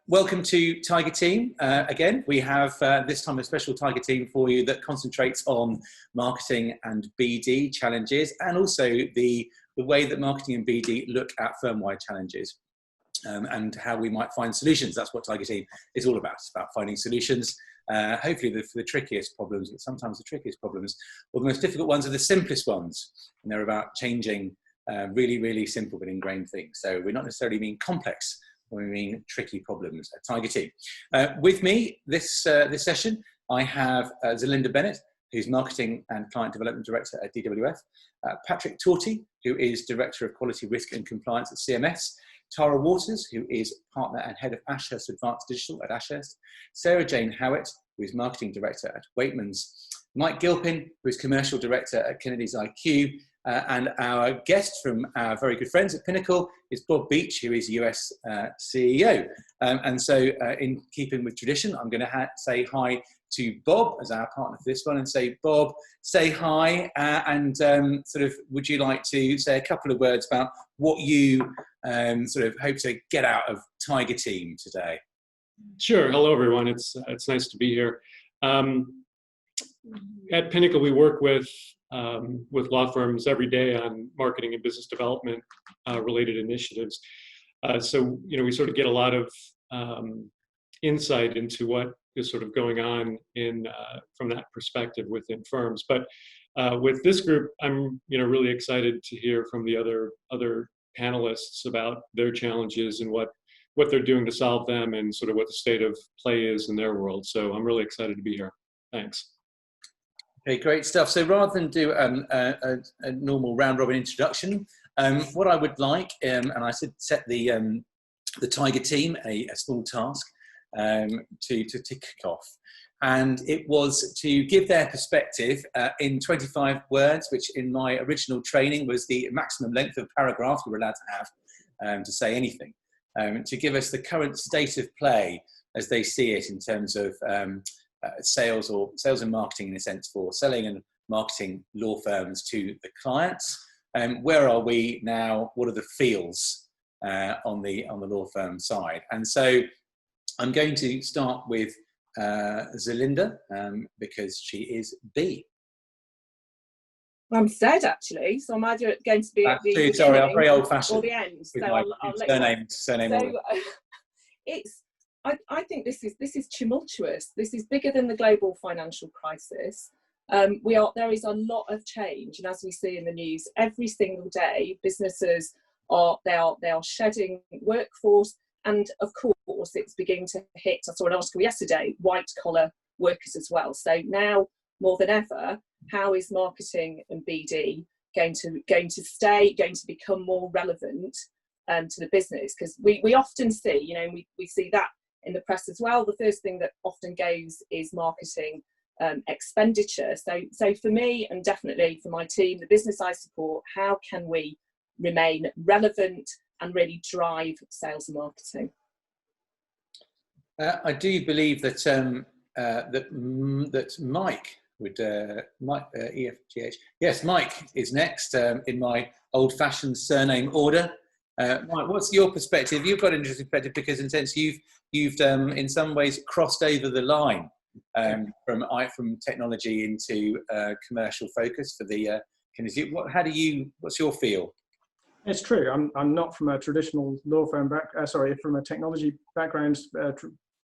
Welcome to Tiger Team. Again, we have this time a special Tiger Team for you that concentrates on marketing and BD challenges, and also the way that marketing and BD look at firm-wide challenges and how we might find solutions. That's what Tiger Team is all about. It's about finding solutions, hopefully for the trickiest problems, but sometimes the trickiest problems, or the most difficult ones, are the simplest ones. And they're about changing really, really simple but ingrained things. So we're not necessarily mean complex, we mean tricky problems at Tiger Team. With me this session, I have Zelinda Bennett, who's Marketing and Client Development Director at DWF, Patrick Torty, who is Director of Quality, Risk and Compliance at CMS, Tara Waters, who is Partner and Head of Ashurst Advanced Digital at Ashurst, Sarah Jane Howitt, who is Marketing Director at Waitmans, Mike Gilpin, who is Commercial Director at Kennedy's IQ, and our guest from our very good friends at Pinnacle is Bob Beach, who is US CEO. And so in keeping with tradition, I'm going to say hi to Bob as our partner for this one and say, Bob, say hi, and sort of would you like to say a couple of words about what you sort of hope to get out of Tiger Team today? Sure. Hello, everyone. It's nice to be here. At Pinnacle, we work with law firms every day on marketing and business development related initiatives. So, we sort of get a lot of insight into what is sort of going on from that perspective within firms. But with this group, I'm really excited to hear from the other panelists about their challenges and what they're doing to solve them and sort of what the state of play is in their world. So I'm really excited to be here. Thanks. Okay, great stuff. So rather than do a normal round-robin introduction, what I would like, and I set the Tiger Team a small task to kick off, and it was to give their perspective in 25 words, which in my original training was the maximum length of paragraph we were allowed to have to say anything, to give us the current state of play as they see it in terms of sales and marketing, in a sense, for selling and marketing law firms to the clients. Where are we now? What are the feels on the law firm side? And so I'm going to start with Zelinda because she is B. I'm dead, actually, so I'm either going to be at the sorry, I'm very old-fashioned or the end. with So my I'll surname. So I think this is tumultuous. This is bigger than the global financial crisis. There is a lot of change, and as we see in the news every single day, businesses are shedding workforce, and of course it's beginning to hit. I saw an article yesterday, white collar workers as well. So now more than ever, how is marketing and BD going to become more relevant to the business? Because we often see, we see that in the press as well. The first thing that often goes is marketing expenditure. So for me, and definitely for my team, the business I support, how can we remain relevant and really drive sales and marketing? I do believe that that Mike would EFGH. Yes, Mike is next in my old-fashioned surname order. Mike, what's your perspective? You've got an interesting perspective because, in a sense, you've in some ways crossed over the line from technology into commercial focus for the. What's your feel? It's true. I'm not from a traditional law firm from a technology background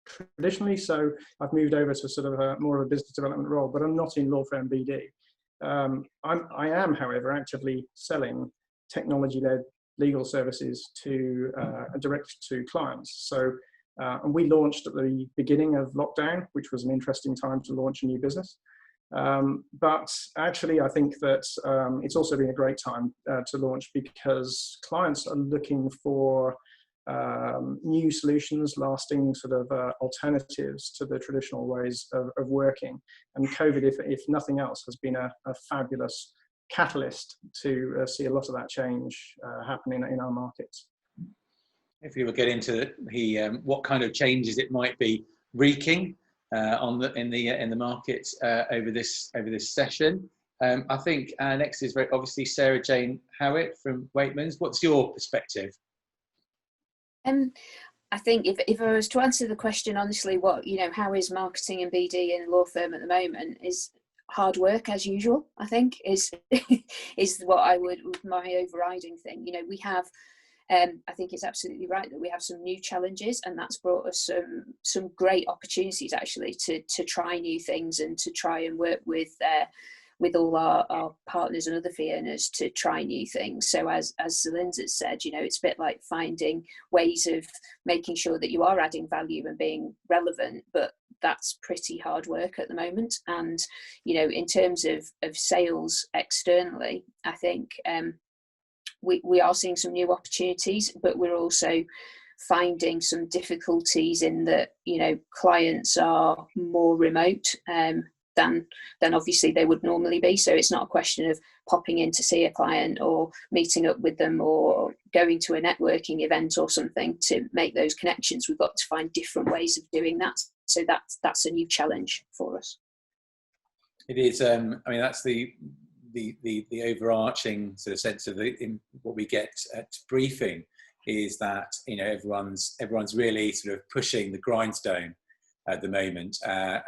traditionally. So I've moved over to sort of more of a business development role, but I'm not in law firm BD. I am, however, actively selling technology-led legal services direct to clients. So, and we launched at the beginning of lockdown, which was an interesting time to launch a new business. But actually, I think that it's also been a great time to launch because clients are looking for new solutions, lasting sort of alternatives to the traditional ways of working. And COVID, if nothing else, has been a fabulous catalyst to see a lot of that change happening in our markets. If you will get into what kind of changes it might be wreaking in the market over this session, I think next is very obviously Sarah Jane Howitt from Waitmans. What's your perspective? I think if I was to answer the question honestly, what, how is marketing and BD in a law firm at the moment, is hard work as usual, I think, is what I would, my overriding thing. We have, I think it's absolutely right that we have some new challenges, and that's brought us some great opportunities actually to try new things and to try and work with all our partners and other fee earners to try new things. So as Lindsay said, it's a bit like finding ways of making sure that you are adding value and being relevant, but that's pretty hard work at the moment. And, in terms of sales externally, I think we are seeing some new opportunities, but we're also finding some difficulties in that, clients are more remote than obviously they would normally be. So it's not a question of popping in to see a client or meeting up with them or going to a networking event or something to make those connections. We've got to find different ways of doing that. So that's a new challenge for us. It is. That's the overarching sort of sense of what we get at briefing is that everyone's really sort of pushing the grindstone at the moment,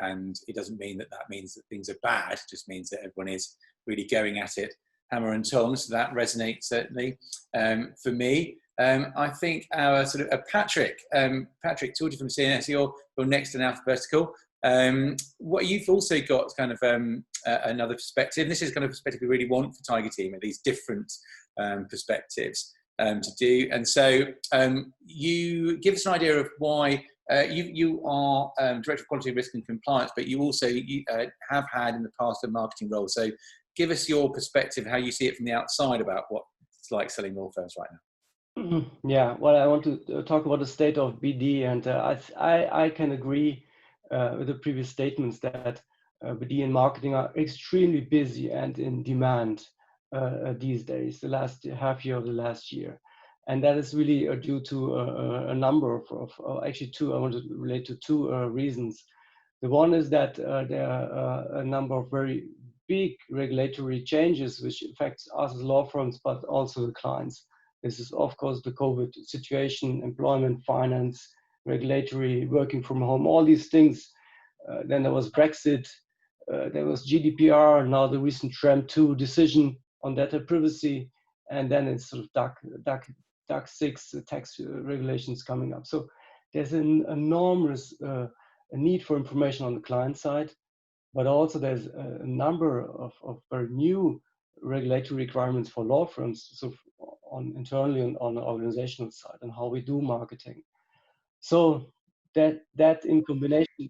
and it doesn't mean that means that things are bad. It just means that everyone is really going at it hammer and tongs. So that resonates certainly for me. I think our sort of Patrick, talking from CNS, you're next in alphabetical. What you've also got kind of another perspective. This is kind of perspective we really want for Tiger Team, and these different perspectives to do. And so you give us an idea of why you are Director of Quality, Risk and Compliance, but you also have had in the past a marketing role. So give us your perspective, how you see it from the outside about what it's like selling law firms right now. Yeah, well, I want to talk about the state of BD, and I can agree with the previous statements that BD and marketing are extremely busy and in demand these days, the last half year of the last year. And that is really due to a number of actually two, I want to relate to two reasons. The one is that there are a number of very big regulatory changes which affects us as law firms, but also the clients. This is, of course, the COVID situation, employment, finance, regulatory, working from home, all these things. Then there was Brexit, there was GDPR, now the recent Trump 2 decision on data privacy, and then it's sort of DAC 6 tax regulations coming up. So there's an enormous need for information on the client side, but also there's a number of very new regulatory requirements for law firms, so internally on the organizational side and how we do marketing. So that in combination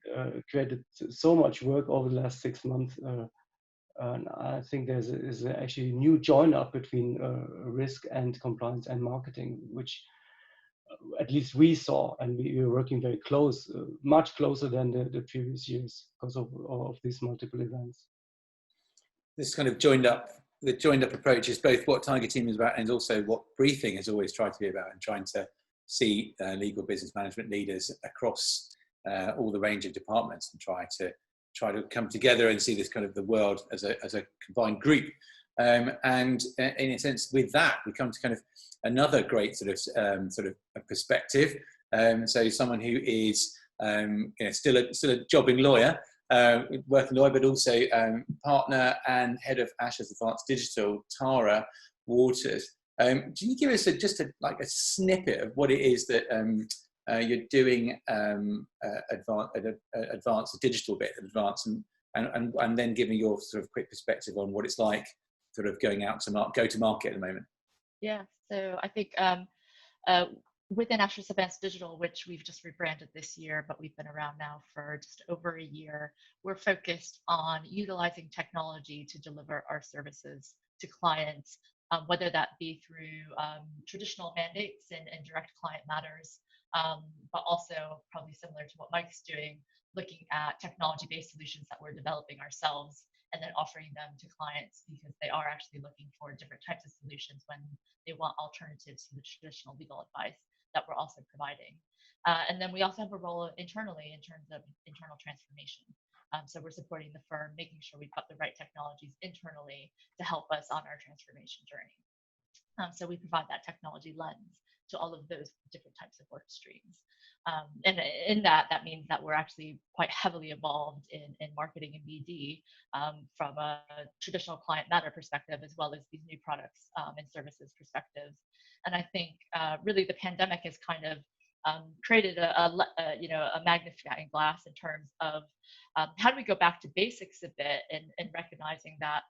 created so much work over the last 6 months. And I think is actually a new join up between risk and compliance and marketing, which at least we saw, and we were working very close, much closer than the previous years because of these multiple events. This kind of joined up approach is both what Tiger Team is about and also what briefing has always tried to be about, and trying to see legal business management leaders across all the range of departments and try to come together and see this kind of the world as a combined group. And in a sense, with that, we come to kind of another great sort of a perspective. So someone who is still a jobbing lawyer, working lawyer, but also partner and head of Ashes Advanced Digital, Tara Waters. Can you give us just a snippet of what it is that you're doing advance the digital bit, advance, and then giving your sort of quick perspective on what it's like sort of going out to go to market at the moment? Yeah, so I think within Ashes Advanced Digital, which we've just rebranded this year, but we've been around now for just over a year, we're focused on utilizing technology to deliver our services to clients, whether that be through traditional mandates and direct client matters, but also probably similar to what Mike's doing, looking at technology-based solutions that we're developing ourselves and then offering them to clients because they are actually looking for different types of solutions when they want alternatives to the traditional legal advice that we're also providing. And then we also have a role internally in terms of internal transformation. So we're supporting the firm, making sure we've got the right technologies internally to help us on our transformation journey. So we provide that technology lens to all of those different types of work streams. And in that means that we're actually quite heavily involved in marketing and BD from a traditional client matter perspective, as well as these new products and services perspectives. And I think really the pandemic has kind of created a magnifying glass in terms of how do we go back to basics a bit and recognizing that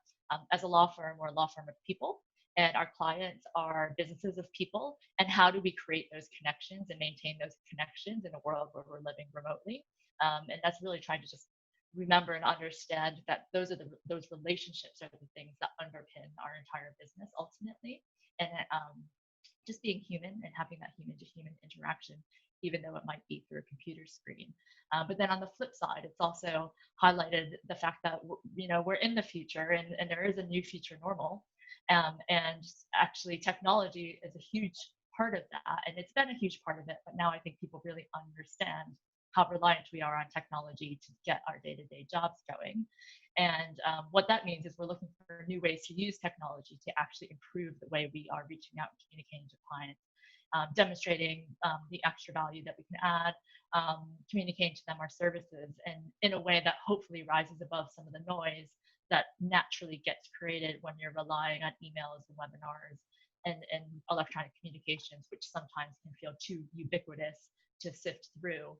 as a law firm, we're a law firm of people, and our clients are businesses of people, and how do we create those connections and maintain those connections in a world where we're living remotely. And that's really trying to just remember and understand that those relationships are the things that underpin our entire business ultimately, and just being human and having that human to human interaction, even though it might be through a computer screen. But then on the flip side, it's also highlighted the fact that we're in the future, and there is a new future normal. And actually technology is a huge part of that, and it's been a huge part of it, but now I think people really understand how reliant we are on technology to get our day-to-day jobs going. And what that means is we're looking for new ways to use technology to actually improve the way we are reaching out and communicating to clients, demonstrating the extra value that we can add, communicating to them our services, and in a way that hopefully rises above some of the noise that naturally gets created when you're relying on emails and webinars and electronic communications, which sometimes can feel too ubiquitous to sift through.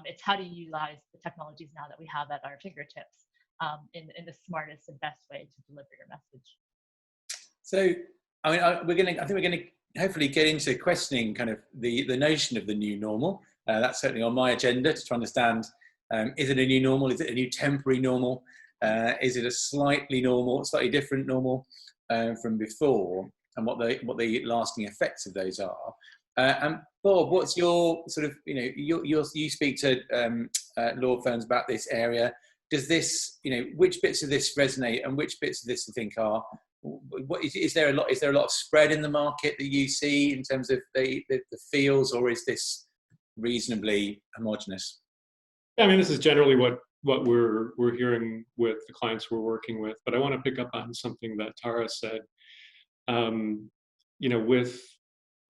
It's how do you utilize the technologies now that we have at our fingertips in the smartest and best way to deliver your message. So, I mean, I think we're going to hopefully get into questioning kind of the notion of the new normal. That's certainly on my agenda, to try and understand, is it a new normal? Is it a new temporary normal? Is it a slightly different normal from before, and what the lasting effects of those are? And Bob, what's your sort of, you speak to law firms about this area. Does this, which bits of this resonate, and which bits of this you think are? Is there a lot of spread in the market that you see in terms of the fields, or is this reasonably homogenous? Yeah, I mean, this is generally what we're hearing with the clients we're working with. But I want to pick up on something that Tara said.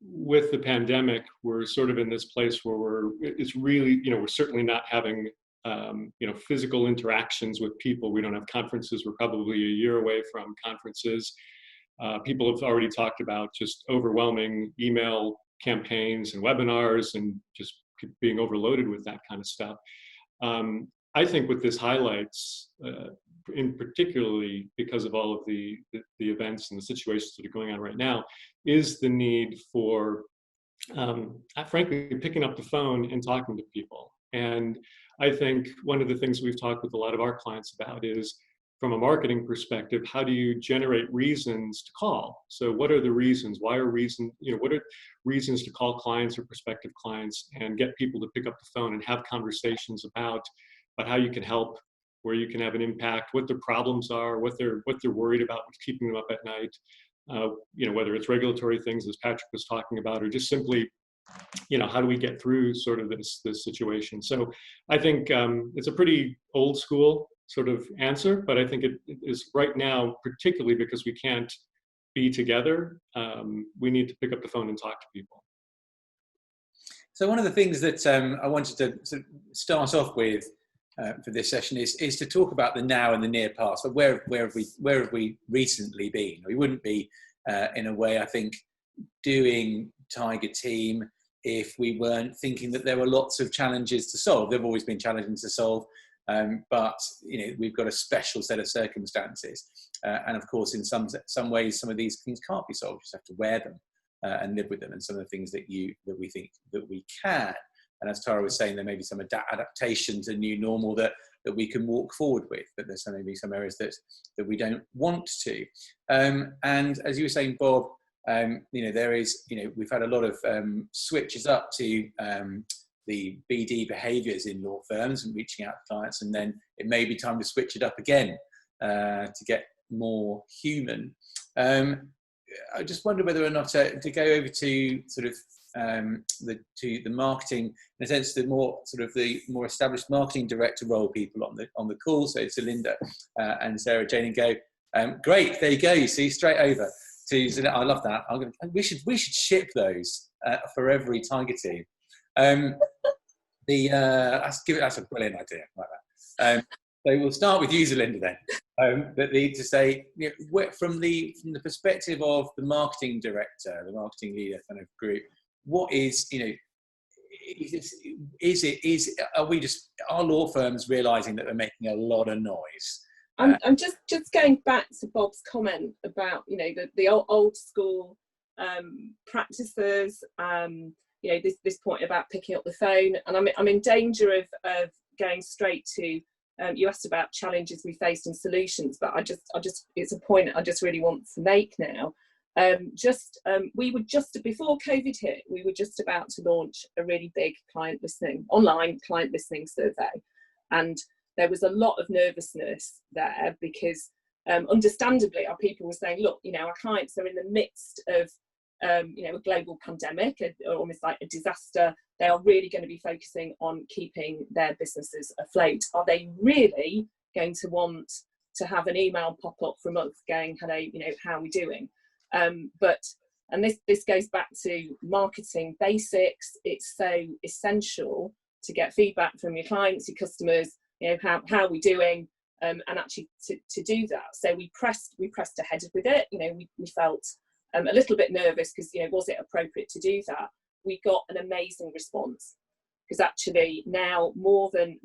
With the pandemic, we're sort of in this place where we're certainly not having physical interactions with people. We don't have conferences. We're probably a year away from conferences. People have already talked about just overwhelming email campaigns and webinars, and just being overloaded with that kind of stuff. I think what this highlights, in particularly because of all of the events and the situations that are going on right now, is the need for, frankly, picking up the phone and talking to people. And I think one of the things we've talked with a lot of our clients about is, from a marketing perspective, how do you generate reasons to call? So what are the reasons? What are reasons to call clients or prospective clients and get people to pick up the phone and have conversations about how you can help, where you can have an impact, what their problems are, what they're worried about, what's keeping them up at night, whether it's regulatory things, as Patrick was talking about, or just simply, how do we get through sort of this situation? So I think it's a pretty old school sort of answer, but I think it is right now, particularly because we can't be together, we need to pick up the phone and talk to people. So one of the things that I wanted to sort of start off with for this session is to talk about the now and the near past. But where have we recently been? We wouldn't be in a way, I think, doing Tiger Team if we weren't thinking that there were lots of challenges to solve. There've always been challenges to solve, but we've got a special set of circumstances, and of course, in some ways, some of these things can't be solved. You just have to wear them and live with them. And some of the things that we think that we can. And as Tara was saying, there may be some adaptation to new normal that we can walk forward with, but there's maybe some areas that we don't want to. And as you were saying, Bob, there is, we've had a lot of switches up to the BD behaviours in law firms and reaching out to clients, and then it may be time to switch it up again to get more human. I just wonder whether or not to go over to sort of the marketing, in a sense, the more established marketing director role people on the call. So it's Linda and Sarah Jane, and go, great, there you go, you see, straight over. I love that. We should ship those for every Tiger team. That's a brilliant idea. Like that. So we'll start with you, Zelinda, then. But to say, from the perspective of the marketing director, the marketing leader kind of group, what is, are law firms realizing that they're making a lot of noise? I'm just going back to Bob's comment about the old school practices. This point about picking up the phone, and I'm in danger of going straight to. You asked about challenges we faced and solutions, but I just it's a point I just really want to make now. We were just before COVID hit, we were just about to launch a really big online client listening survey, and there was a lot of nervousness there because understandably our people were saying, look, our clients are in the midst of a global pandemic, almost like a disaster. They are really going to be focusing on keeping their businesses afloat. Are they really going to want to have an email pop up from us going, hello, how are we doing? But this goes back to marketing basics. It's so essential to get feedback from your clients, your customers, how are we doing, and actually to do that. So we pressed ahead with it. We felt a little bit nervous because was it appropriate to do that? We got an amazing response because actually now more than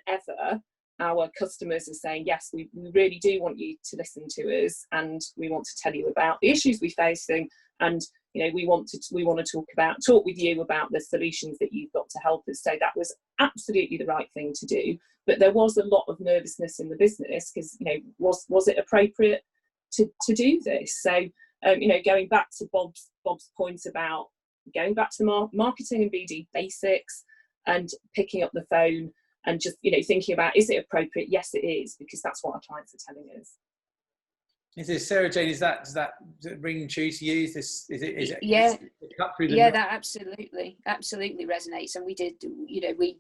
ever our customers are saying, yes, we really do want you to listen to us, and we want to tell you about the issues we're facing, and we want to talk with you about the solutions that you've got to help us. So that was absolutely the right thing to do, but there was a lot of nervousness in the business because was it appropriate to do this? So going back to Bob's point about going back to the marketing and BD basics and picking up the phone and just thinking about, is it appropriate? Yes, it is, because that's what our clients are telling us. Is this, Sarah Jane? Does that ring true to you? Is it yeah, cut through the that absolutely resonates. And we did, we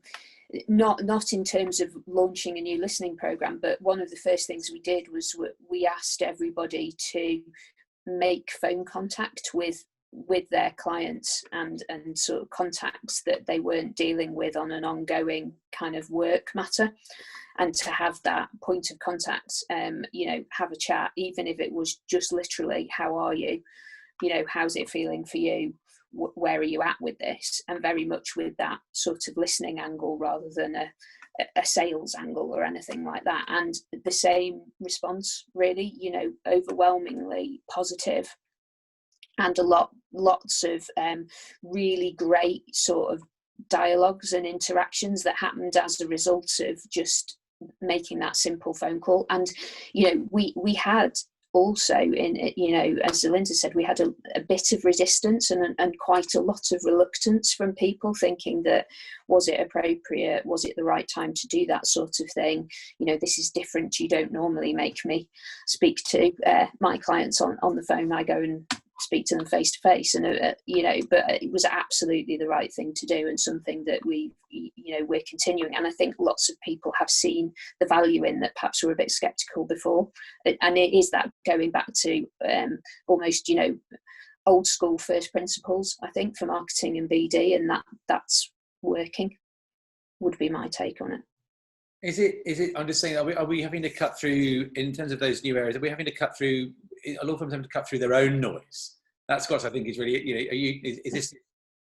not in terms of launching a new listening program, but one of the first things we did was we asked everybody to make phone contact with their clients and sort of contacts that they weren't dealing with on an ongoing kind of work matter, and to have that point of contact, have a chat, even if it was just literally, how are you, how's it feeling for you, where are you at with this, and very much with that sort of listening angle rather than a sales angle or anything like that. And the same response, really, overwhelmingly positive, and lots of really great sort of dialogues and interactions that happened as a result of just making that simple phone call. And we had also, as Zelinda said, we had a bit of resistance and quite a lot of reluctance from people, thinking that, was it appropriate, was it the right time to do that sort of thing, this is different, you don't normally make me speak to my clients on the phone, I go and speak to them face to face, and but it was absolutely the right thing to do, and something that we're continuing. And I think lots of people have seen the value in that perhaps were a bit skeptical before, and it is that going back to almost old school first principles, I think, for marketing and BD, and that's working, would be my take on it. Is it? I'm just saying, are we having to cut through, in terms of those new areas? Are we having to cut through? A law firms having to cut through their own noise? That's what I think is really. Is this?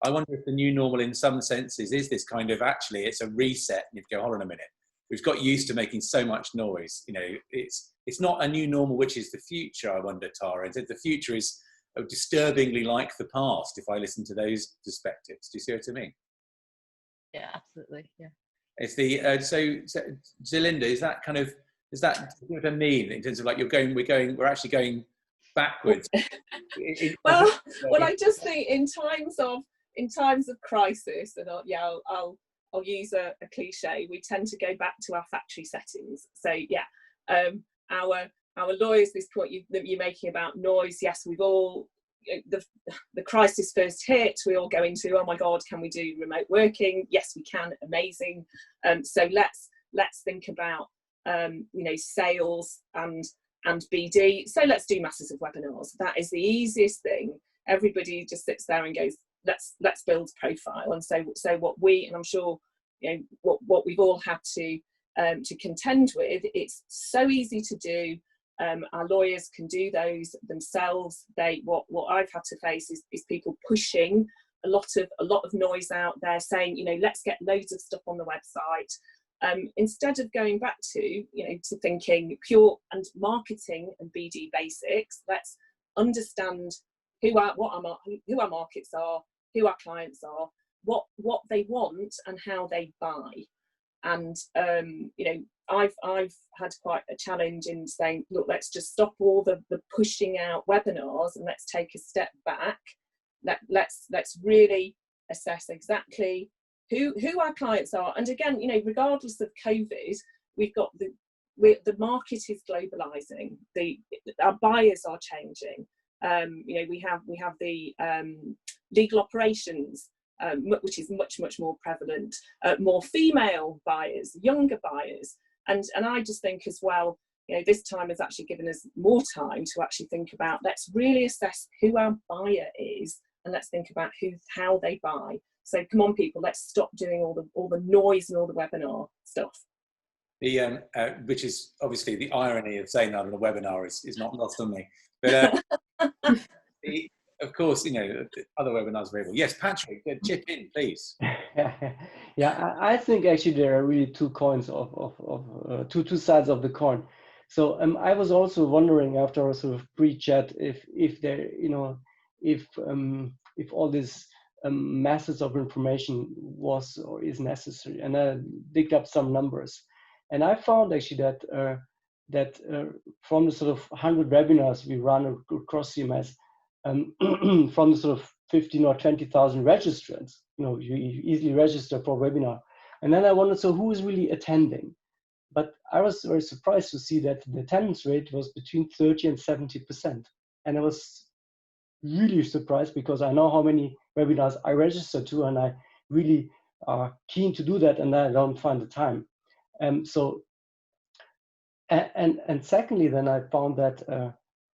I wonder if the new normal, in some senses, is this kind of, actually it's a reset. And you go, hold on a minute. We've got used to making so much noise. It's not a new normal, which is the future. I wonder, Tara. The future is disturbingly like the past. If I listen to those perspectives, do you see what I mean? Yeah, absolutely. Yeah. It's the so Zelinda, is that what I mean in terms of like we're actually going backwards? well, I just think in times of crisis, and I'll use a cliche, we tend to go back to our factory settings. So our lawyers, this point that you're making about noise, yes, we've all, the crisis first hit, we all go into, oh my God, can we do remote working? Yes, we can. Amazing. So let's think about sales and and BD. So let's do masses of webinars. That is the easiest thing. Everybody just sits there and goes, let's build a profile. And so what we, and I'm sure what we've all had to contend with, it's so easy to do. Our lawyers can do those themselves. What I've had to face is people pushing a lot of noise out there, saying, let's get loads of stuff on the website, instead of going back to to thinking pure and marketing and BD basics. Let's understand who our markets are, who our clients are, what they want, and how they buy. And I've had quite a challenge in saying, look, let's just stop all the pushing out webinars and let's take a step back. Let's really assess exactly who our clients are. And again, regardless of COVID, we've got the market is globalizing. Our buyers are changing. We have the legal operations, which is much more prevalent, more female buyers, younger buyers, and I just think as well, this time has actually given us more time to actually think about, let's really assess who our buyer is, and let's think about how they buy. So come on, people, let's stop doing all the noise and all the webinar stuff. Which is obviously the irony of saying that on a webinar is not lost on me, but of course, other webinars are available. Yes, Patrick, chip in, please. Yeah, I think actually there are really two coins of two sides of the coin. So I was also wondering after our sort of pre-chat if there, if all this masses of information was or is necessary, and I digged up some numbers, and I found actually that from the sort of 100 webinars we run across CMS, from the sort of 15 or 20,000 registrants, you easily register for a webinar. And then I wondered, so who is really attending? But I was very surprised to see that the attendance rate was between 30 and 70%. And I was really surprised because I know how many webinars I register to, and I really are keen to do that, and I don't find the time. And secondly, then I found that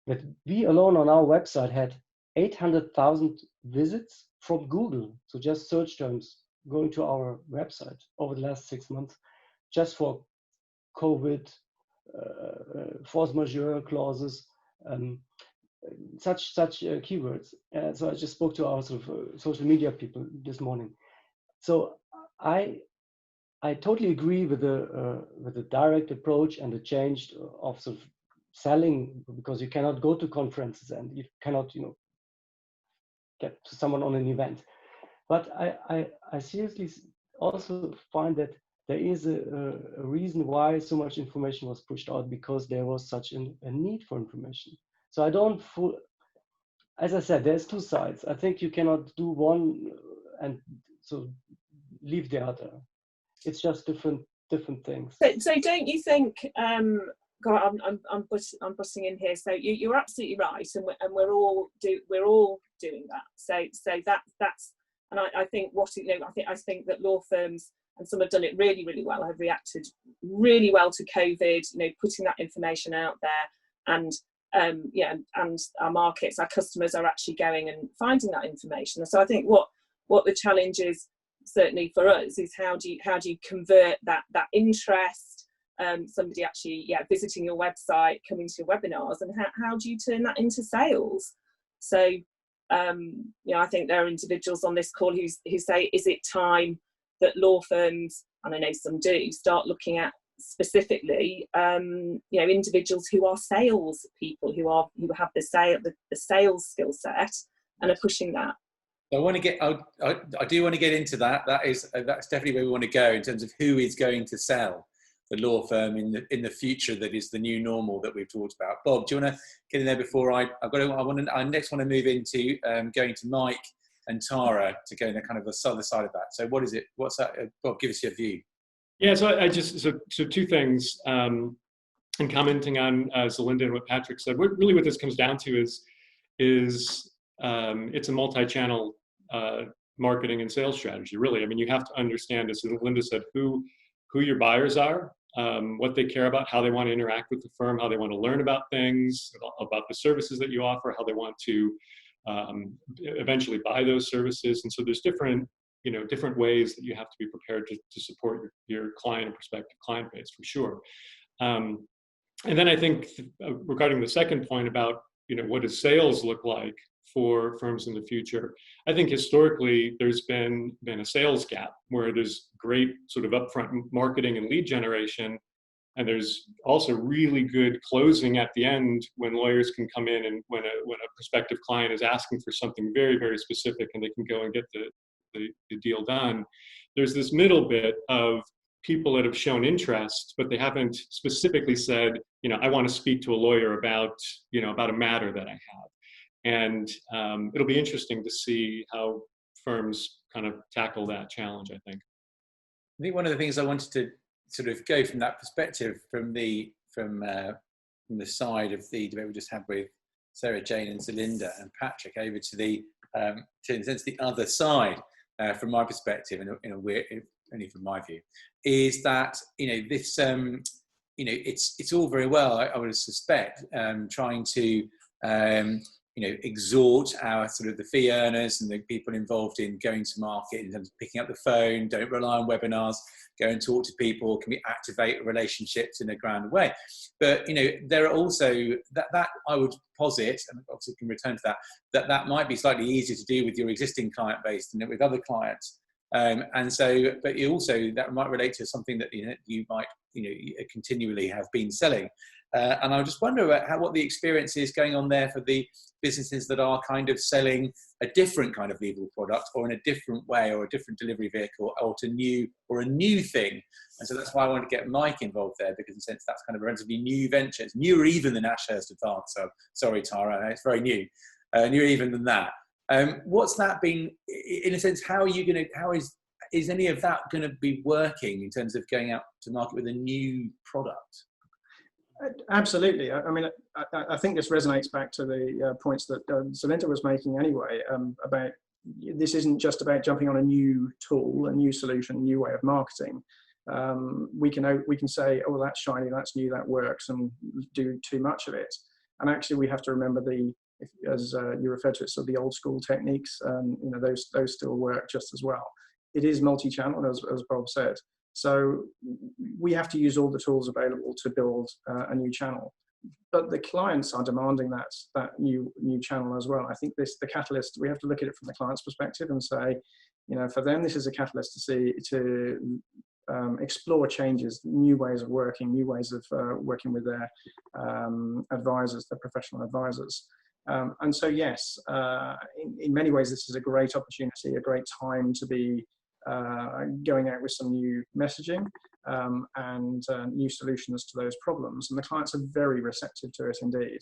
that we alone on our website had 800,000 visits from Google, so just search terms going to our website over the last 6 months, just for COVID, force majeure clauses, such keywords. So I just spoke to our sort of social media people this morning. So I totally agree with the direct approach and the change of sort of selling, because you cannot go to conferences and you cannot get to someone on an event. But I seriously also find that there is a reason why so much information was pushed out, because there was such a need for information. So I don't as I said, there's two sides. I think you cannot do one and so leave the other. It's just different things. So don't you think? God, I'm busting in here. So you're absolutely right, and we're all doing that. So that's, and I think I think that law firms, and some have done it really well, have reacted really well to COVID. Putting that information out there, and and our markets, our customers are actually going and finding that information. So I think what the challenge is, certainly for us, is how do you convert that interest, somebody actually visiting your website, coming to your webinars, and how do you turn that into sales? So I think there are individuals on this call who say, is it time that law firms, and I know some do, start looking at specifically individuals who are sales people, who have the sales skill set and are pushing that. I want to get. I do want to get into that. That's definitely where we want to go in terms of who is going to sell the law firm in the future. That is the new normal that we've talked about. Bob, do you want to get in there before I next want to move into going to Mike and Tara to go in the kind of the other side of that. So what is it? What's that? Bob, give us your view. Yeah. So two things. And commenting on Zelinda and what Patrick said. What this comes down to is it's a multi-channel marketing and sales strategy, really. I mean, you have to understand, as Linda said, who your buyers are, what they care about, how they want to interact with the firm, how they want to learn about things, about the services that you offer, how they want to eventually buy those services. And so there's different ways that you have to be prepared to support your client and prospective client base, for sure. And then I think regarding the second point about, what does sales look like for firms in the future? I think historically there's been a sales gap where there's great sort of upfront marketing and lead generation, and there's also really good closing at the end when lawyers can come in and when a prospective client is asking for something very, very specific and they can go and get the deal done. There's this middle bit of people that have shown interest, but they haven't specifically said, I want to speak to a lawyer about a matter that I have. And it'll be interesting to see how firms kind of tackle that challenge, I think. I think one of the things I wanted to sort of go from that perspective, from the side of the debate we just had with Sarah Jane and Zelinda and Patrick, over to the in a sense the other side, from my perspective, in a weird, only from my view, is that this it's all very well, I would suspect, trying to exhort our sort of the fee earners and the people involved in going to market in terms of picking up the phone, don't rely on webinars, go and talk to people, can we activate relationships in a grand way. But there are also that I would posit, and obviously can return to that might be slightly easier to do with your existing client base than with other clients. And so, but you also, that might relate to something that you might continually have been selling. And I just wonder about what the experience is going on there for the businesses that are kind of selling a different kind of legal product, or in a different way, or a different delivery vehicle, or a new thing. And so that's why I want to get Mike involved there, because in a sense that's kind of a relatively new venture. It's newer even than Ashurst Advance. So sorry, Tara, it's very new, newer even than that. What's that been, in a sense, how is any of that going to be working in terms of going out to market with a new product? Absolutely. I mean, I think this resonates back to the points that Zelinda was making anyway, about this isn't just about jumping on a new tool, a new solution, a new way of marketing. We can say, oh, that's shiny, that's new, that works, and do too much of it. And actually, we have to remember as you referred to it, so the old school techniques, those still work just as well. It is multi-channel, as Bob said. So we have to use all the tools available to build a new channel. But the clients are demanding that new channel as well. I think the catalyst, we have to look at it from the client's perspective and say, for them, this is a catalyst to explore changes, new ways of working, new ways of working with their advisors, their professional advisors. And so, yes, in many ways, this is a great opportunity, a great time to be going out with some new messaging and new solutions to those problems. And the clients are very receptive to it indeed.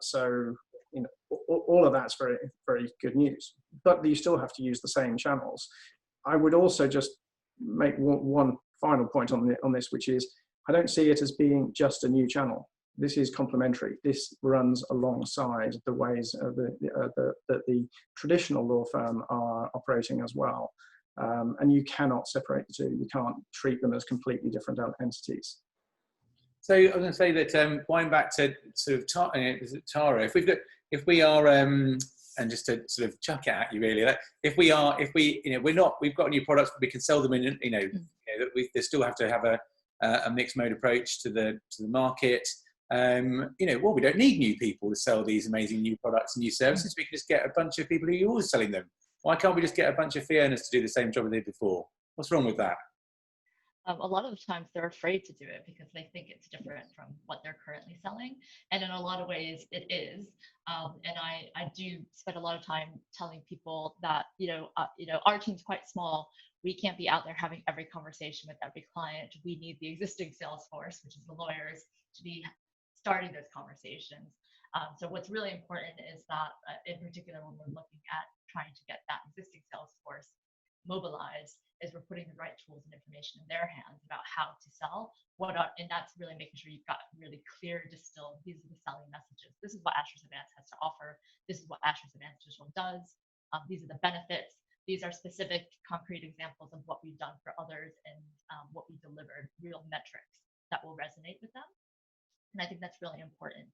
So, all of that's very, very good news. But you still have to use the same channels. I would also just make one final point on this, which is I don't see it as being just a new channel. This is complementary. This runs alongside the ways that the traditional law firm are operating as well. And you cannot separate the two. You can't treat them as completely different entities. So I was going to say that going back to sort of Tara, if we are, and just to sort of chuck it at you really, we've got a new product, but we can sell them in, they still have to have a mixed mode approach to the market. We don't need new people to sell these amazing new products and new services. We can just get a bunch of people who are always selling them. Why can't we just get a bunch of fee earners to do the same job they did before? What's wrong with that? A lot of the times they're afraid to do it because they think it's different from what they're currently selling. And in a lot of ways it is. And I do spend a lot of time telling people that, our team's quite small. We can't be out there having every conversation with every client. We need the existing sales force, which is the lawyers, to be starting those conversations. So what's really important is that, in particular, when we're looking at trying to get that existing sales force mobilized, is we're putting the right tools and information in their hands about how to sell. And that's really making sure you've got really clear, distilled, these are the selling messages. This is what Ashurst Advance has to offer. This is what Ashurst Advance Digital does. These are the benefits. these are specific concrete examples of what we've done for others and what we delivered, real metrics that will resonate with them. And I think that's really important.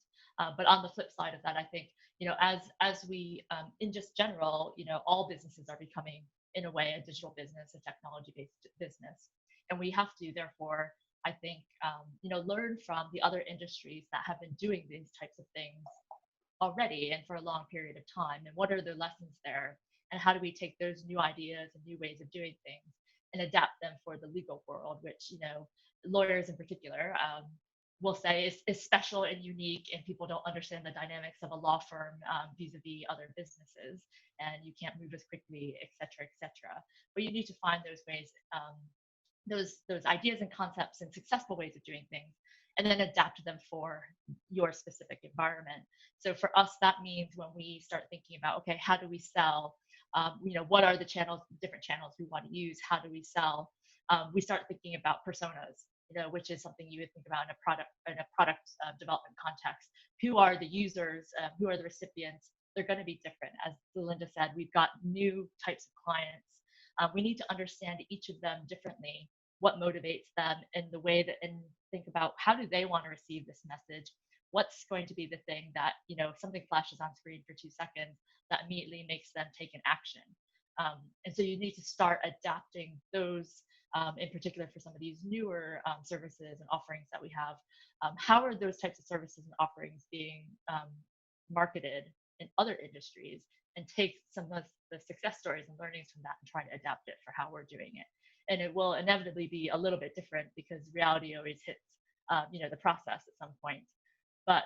But on the flip side of that, I think, as we, in just general, all businesses are becoming, in a way, a digital business, a technology-based business. And we have to, therefore, I think, learn from the other industries that have been doing these types of things already and for a long period of time. And what are the lessons there? And how do we take those new ideas and new ways of doing things and adapt them for the legal world, which, lawyers in particular, will say is special and unique, and people don't understand the dynamics of a law firm vis-a-vis other businesses, and you can't move as quickly, et cetera, but you need to find those ways, those ideas and concepts and successful ways of doing things, and then adapt them for your specific environment. So for us, that means when we start thinking about, okay, how do we sell, what are the different channels we want to use, how do we sell, we start thinking about personas, which is something you would think about in a product development context. Who are the users? Who are the recipients? They're going to be different. As Linda said, we've got new types of clients. We need to understand each of them differently, what motivates them, and think about how do they want to receive this message? What's going to be the thing that, something flashes on screen for 2 seconds that immediately makes them take an action. And so you need to start adapting those. In particular for some of these newer services and offerings that we have, how are those types of services and offerings being marketed in other industries, and take some of the success stories and learnings from that and try to adapt it for how we're doing it. And it will inevitably be a little bit different because reality always hits, the process at some point. But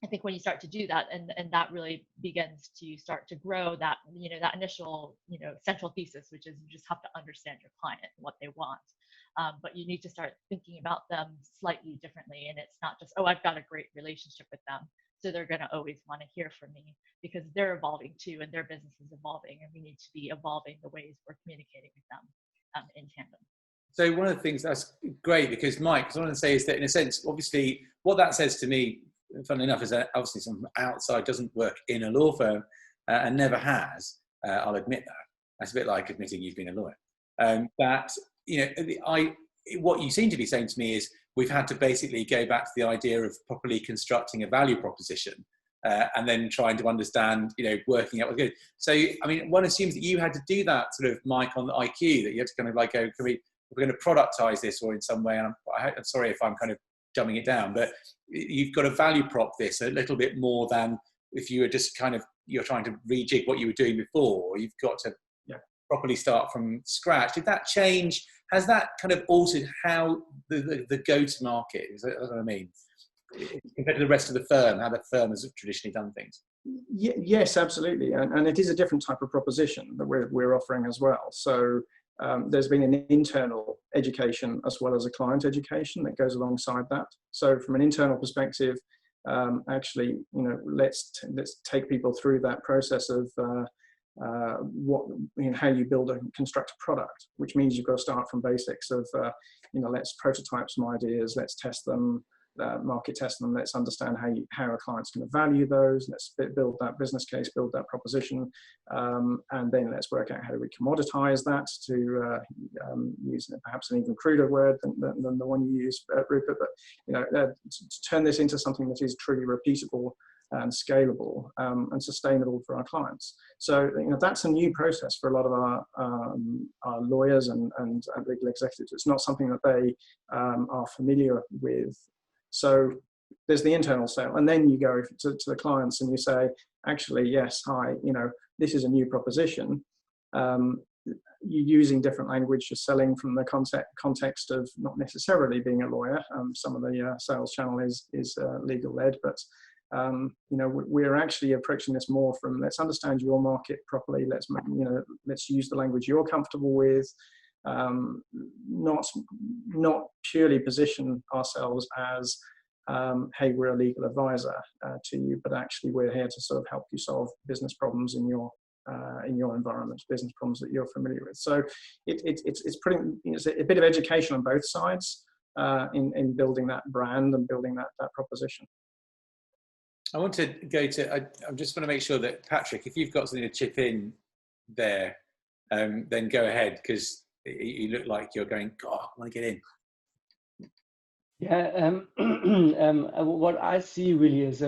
I think when you start to do that, and that really begins to start to grow that, that initial, central thesis, which is you just have to understand your client and what they want. But you need to start thinking about them slightly differently. And it's not just, oh, I've got a great relationship with them, so they're going to always want to hear from me, because they're evolving too, and their business is evolving, and we need to be evolving the ways we're communicating with them in tandem. So one of the things that's great, because Mike, what I want to say is that in a sense, obviously, what that says to me, funnily enough, is that obviously someone outside doesn't work in a law firm and never has. I'll admit that. That's a bit like admitting you've been a lawyer. What you seem to be saying to me is we've had to basically go back to the idea of properly constructing a value proposition and then trying to understand, working out what's good. So, I mean, one assumes that you had to do that sort of, Mike, on the IQ, that you had to kind of like go, we're going to productize this or in some way. And I'm sorry if I'm kind of dumbing it down, but you've got to value prop this a little bit more than if you were just kind of, you're trying to rejig what you were doing before. You've got to properly start from scratch. Did that change? Has that kind of altered how the go-to-market, is that what I mean, compared to the rest of the firm, how the firm has traditionally done things? Yes, absolutely. And it is a different type of proposition that we're offering as well. So there's been an internal education as well as a client education that goes alongside that. So from an internal perspective, actually, let's take people through that process of how you build and construct a product, which means you've got to start from basics of, let's prototype some ideas, let's test them, market test them, let's understand how a client's going to value those, let's build that business case, build that proposition, and then let's work out how do we commoditize that, to use perhaps an even cruder word than the one you used, Rupert, but to turn this into something that is truly repeatable and scalable and sustainable for our clients. So that's a new process for a lot of our lawyers and legal executives. It's not something that they are familiar with. So there's the internal sale, and then you go to the clients and you say, actually, yes, hi, this is a new proposition. You're using different language, you're selling from the context of not necessarily being a lawyer. Some of the sales channel is legal led, but we're actually approaching this more from, let's understand your market properly. Let's use the language you're comfortable with. Not purely position ourselves as, hey, we're a legal advisor to you, but actually we're here to sort of help you solve business problems in your environment, business problems that you're familiar with. So it's a bit of education on both sides in building that brand and building that proposition. I want to go to, I just want to make sure that, Patrick, if you've got something to chip in there, then go ahead, because you look like you're going, God, I want to get in. Yeah, what I see really is,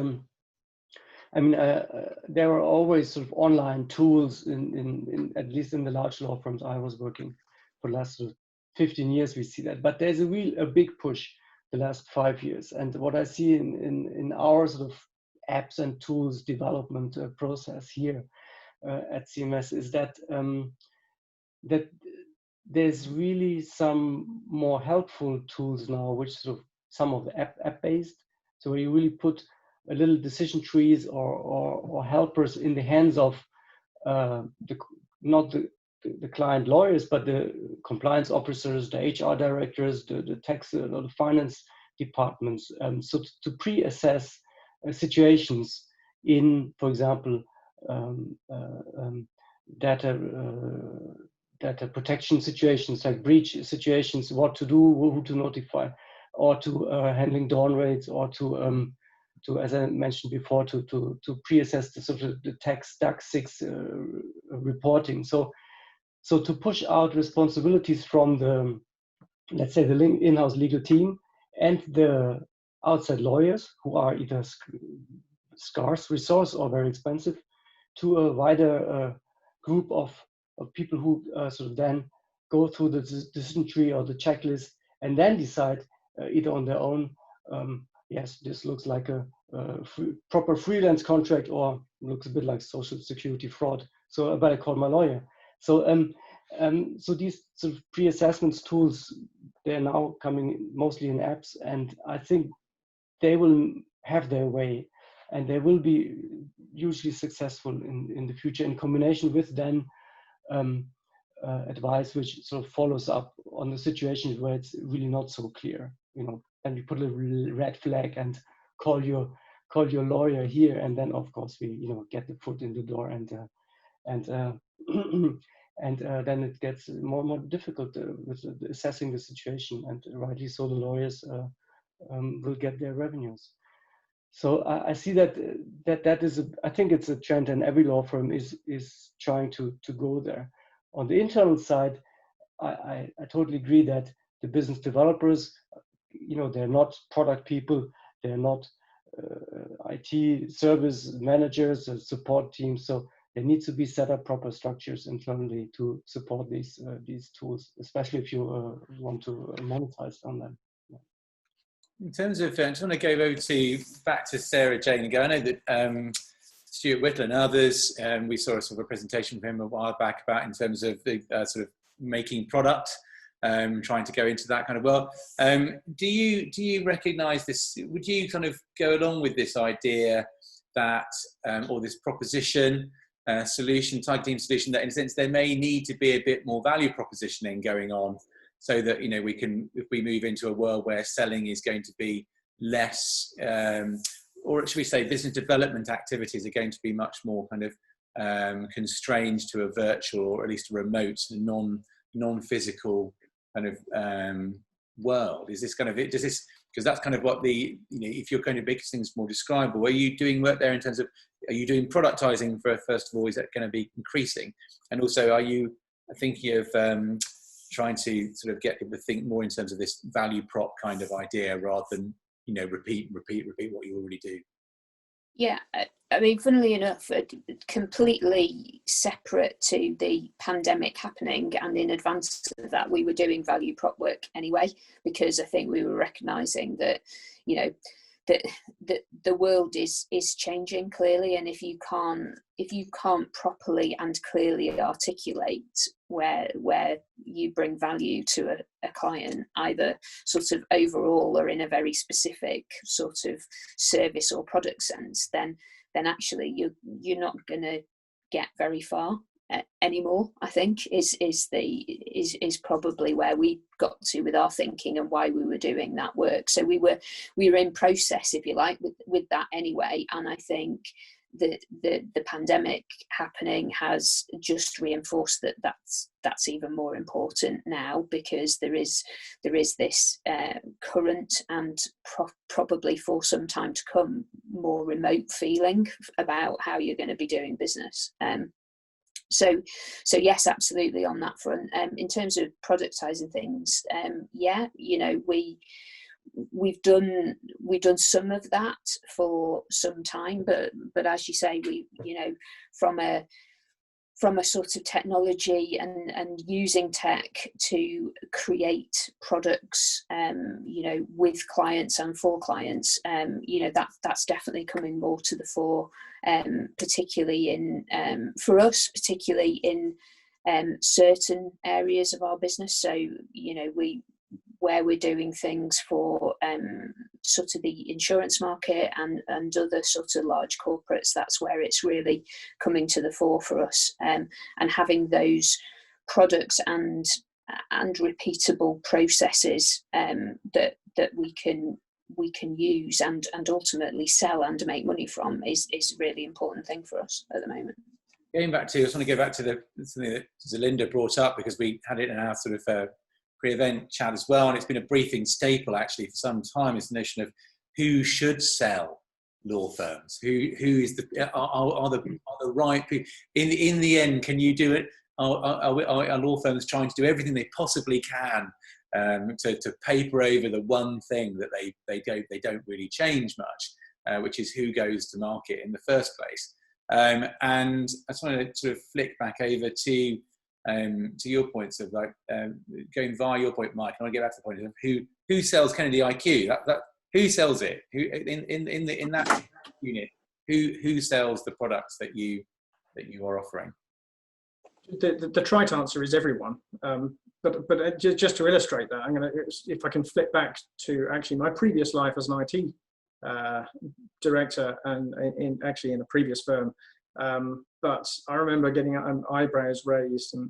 there are always sort of online tools in at least in the large law firms I was working for the last sort of 15 years, we see that. But there's a big push the last 5 years. And what I see in our sort of apps and tools development process here at CMS is that that there's really some more helpful tools now, which sort of some of the app based. So where you really put a little decision trees or helpers in the hands of not the client lawyers, but the compliance officers, the HR directors, the tax or the finance departments, so to pre-assess situations in, for example, data protection situations, like breach situations, what to do, who to notify, or to handling dawn raids, or to as I mentioned before, to pre-assess the sort of the tax DAC 6 reporting. So to push out responsibilities from the, let's say, the in-house legal team and the outside lawyers, who are either scarce resource or very expensive, to a wider group of people who sort of then go through the decision tree or the checklist and then decide either on their own, yes, this looks like a proper freelance contract, or looks a bit like social security fraud, so I better call my lawyer. So so these sort of pre-assessments tools, they're now coming mostly in apps, and I think they will have their way, and they will be hugely successful in the future, in combination with then advice which sort of follows up on the situations where it's really not so clear, and you put a little red flag and call your lawyer here, and then of course we get the foot in the door, and then it gets more and more difficult with assessing the situation, and rightly so, the lawyers will get their revenues. So I see that is I think it's a trend, and every law firm is trying to go there. On the internal side, I totally agree that the business developers, they're not product people, they're not IT service managers or support teams, so there needs to be set up proper structures internally to support these tools, especially if you want to monetize on them. In terms of, I just want to go back to Sarah Jane again. I know that Stuart Whittle and others, we saw a sort of a presentation from him a while back about in terms of the sort of making product, trying to go into that kind of world. Do you recognise this? Would you kind of go along with this idea that, or this proposition, solution, target team solution, that in a sense there may need to be a bit more value propositioning going on, so that we can, if we move into a world where selling is going to be less, or should we say business development activities are going to be much more kind of constrained to a virtual, or at least a remote, non-physical kind of world? Is this kind of it? Does this, because that's kind of what the, if you're going to make things more describable, are you doing work there in terms of, are you doing productizing first of all? Is that going to be increasing? And also, are you thinking of trying to sort of get people to think more in terms of this value prop kind of idea, rather than repeat what you already do? Yeah, I mean, funnily enough, completely separate to the pandemic happening, and in advance of that, we were doing value prop work anyway, because I think we were recognising that, that the world is changing clearly, and if you can't properly and clearly articulate where you bring value to a client, either sort of overall or in a very specific sort of service or product sense, then actually you're not going to get very far anymore. I think is probably where we got to with our thinking and why we were doing that work. So we were in process, if you like, with that anyway. And I think the pandemic happening has just reinforced that's even more important now, because there is this current and probably for some time to come more remote feeling about how you're going to be doing business. So yes, absolutely on that front. In terms of productizing things, yeah, you know, we've done some of that for some time, but as you say, we, you know, from a sort of technology and using tech to create products, you know, with clients and for clients, you know, that's definitely coming more to the fore, particularly in, for us, particularly in certain areas of our business. So, you know, where we're doing things for sort of the insurance market and other sort of large corporates, that's where it's really coming to the fore for us, and having those products and repeatable processes that we can use and ultimately sell and make money from is a really important thing for us at the moment. Going back to, I just want to go back to something that Zelinda brought up, because we had it in our sort of pre-event chat as well, and it's been a briefing staple actually for some time, is the notion of who should sell law firms, who is the are the right people. In the end, can you do it? Are law firms trying to do everything they possibly can to paper over the one thing that they don't really change much, which is who goes to market in the first place? And I just want to sort of flick back over to your points of like going via your point, Mike. I want to get back to the point of who sells Kennedy IQ. That who sells it? Who in that unit? Who sells the products that you are offering? The trite answer is everyone. But just to illustrate that, I'm going to, if I can flip back to actually my previous life as an IT director, and in a previous firm. But I remember getting eyebrows raised, and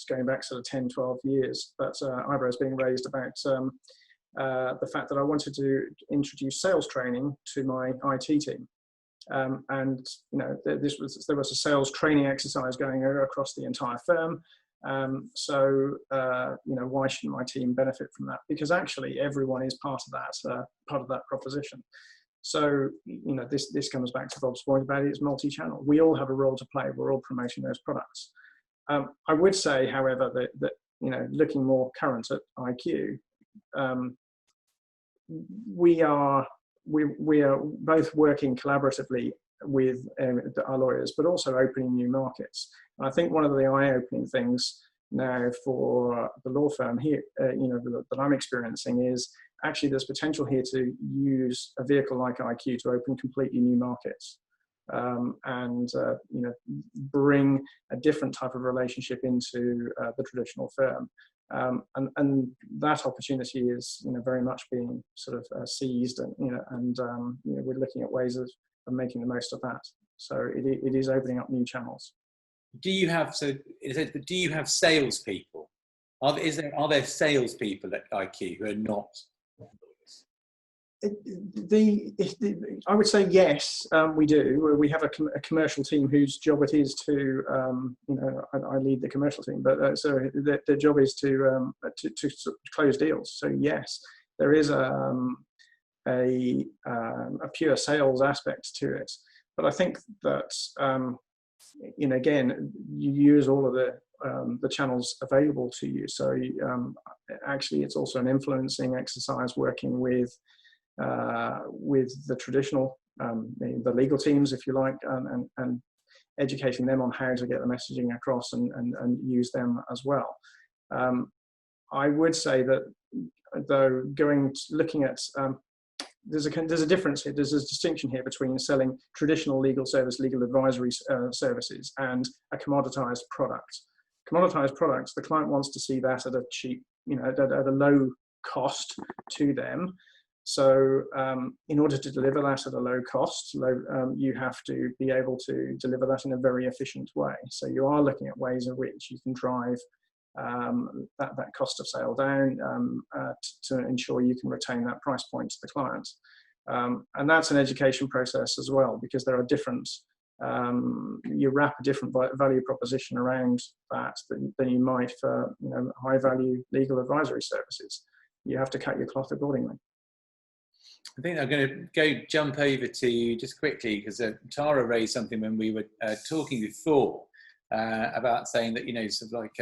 going back sort of 10, 12 years, but eyebrows being raised about the fact that I wanted to introduce sales training to my IT team. And you know, there was a sales training exercise going across the entire firm. So you know, why shouldn't my team benefit from that? Because actually everyone is part of that proposition. So, you know, this comes back to Bob's point about it's multi-channel. We all have a role to play. We're all promoting those products. I would say, however, that you know, looking more current at IQ, we are both working collaboratively with our lawyers, but also opening new markets. And I think one of the eye-opening things now for the law firm here, you know, that I'm experiencing is actually there's potential here to use a vehicle like IQ to open completely new markets, and you know, bring a different type of relationship into the traditional firm, and that opportunity is, you know, very much being sort of seized, and you know, we're looking at ways of making the most of that. So it is opening up new channels. Do you have salespeople? Are there salespeople at IQ who are not lawyers? I would say yes, we do. We have a commercial team whose job it is to, you know, I lead the commercial team, but so their job is to close deals. So yes, there is a pure sales aspect to it. But I think that you know, again, you use all of the channels available to you. So actually, it's also an influencing exercise, working with the traditional, the legal teams, if you like, and educating them on how to get the messaging across and use them as well. I would say that, though, looking at there's a difference here. There's a distinction here between selling traditional legal advisory services and a commoditized product. Commoditized products, the client wants to see that at a cheap, you know, at a low cost to them. So in order to deliver that at a low cost, you have to be able to deliver that in a very efficient way. So you are looking at ways in which you can drive that cost of sale down to ensure you can retain that price point to the client. And that's an education process as well, because there are different, you wrap a different value proposition around that than you might for, you know, high value legal advisory services. You have to cut your cloth accordingly. I think I'm going to jump over to you just quickly, because Tara raised something when we were talking before, about saying that, you know, sort of like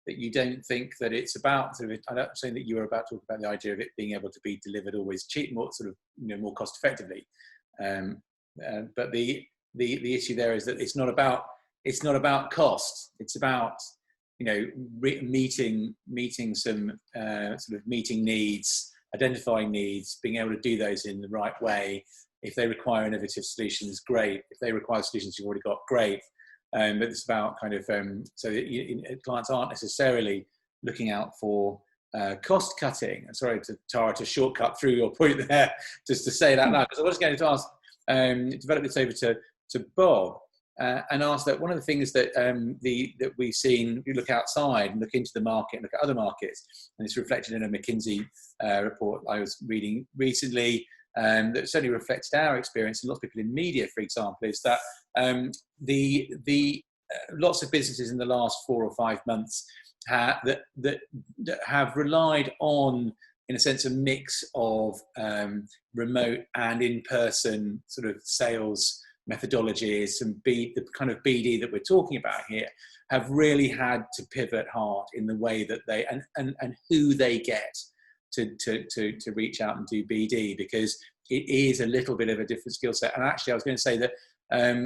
that you don't think that it's about sort of, I'm not saying that you were about to talk about the idea of it being able to be delivered always cheap, more sort of, you know, more cost effectively. But the issue there is that it's not about cost. It's about, you know, meeting some sort of meeting needs, identifying needs, being able to do those in the right way. If they require innovative solutions, great. If they require solutions you've already got, great. But it's about kind of so that clients aren't necessarily looking out for cost cutting. Sorry, Tara, to shortcut through your point there, just to say that now, because I was going to ask, develop this over to Bob, and ask that one of the things that that we've seen, if you look outside and look into the market and look at other markets, and it's reflected in a McKinsey report I was reading recently, that certainly reflected our experience, and lots of people in media, for example, is that the lots of businesses in the last 4 or 5 months that have relied on, in a sense, a mix of remote and in-person sort of sales methodologies, and the kind of BD that we're talking about here, have really had to pivot hard in the way that they and who they get to reach out and do BD, because it is a little bit of a different skill set. And actually, I was going to say that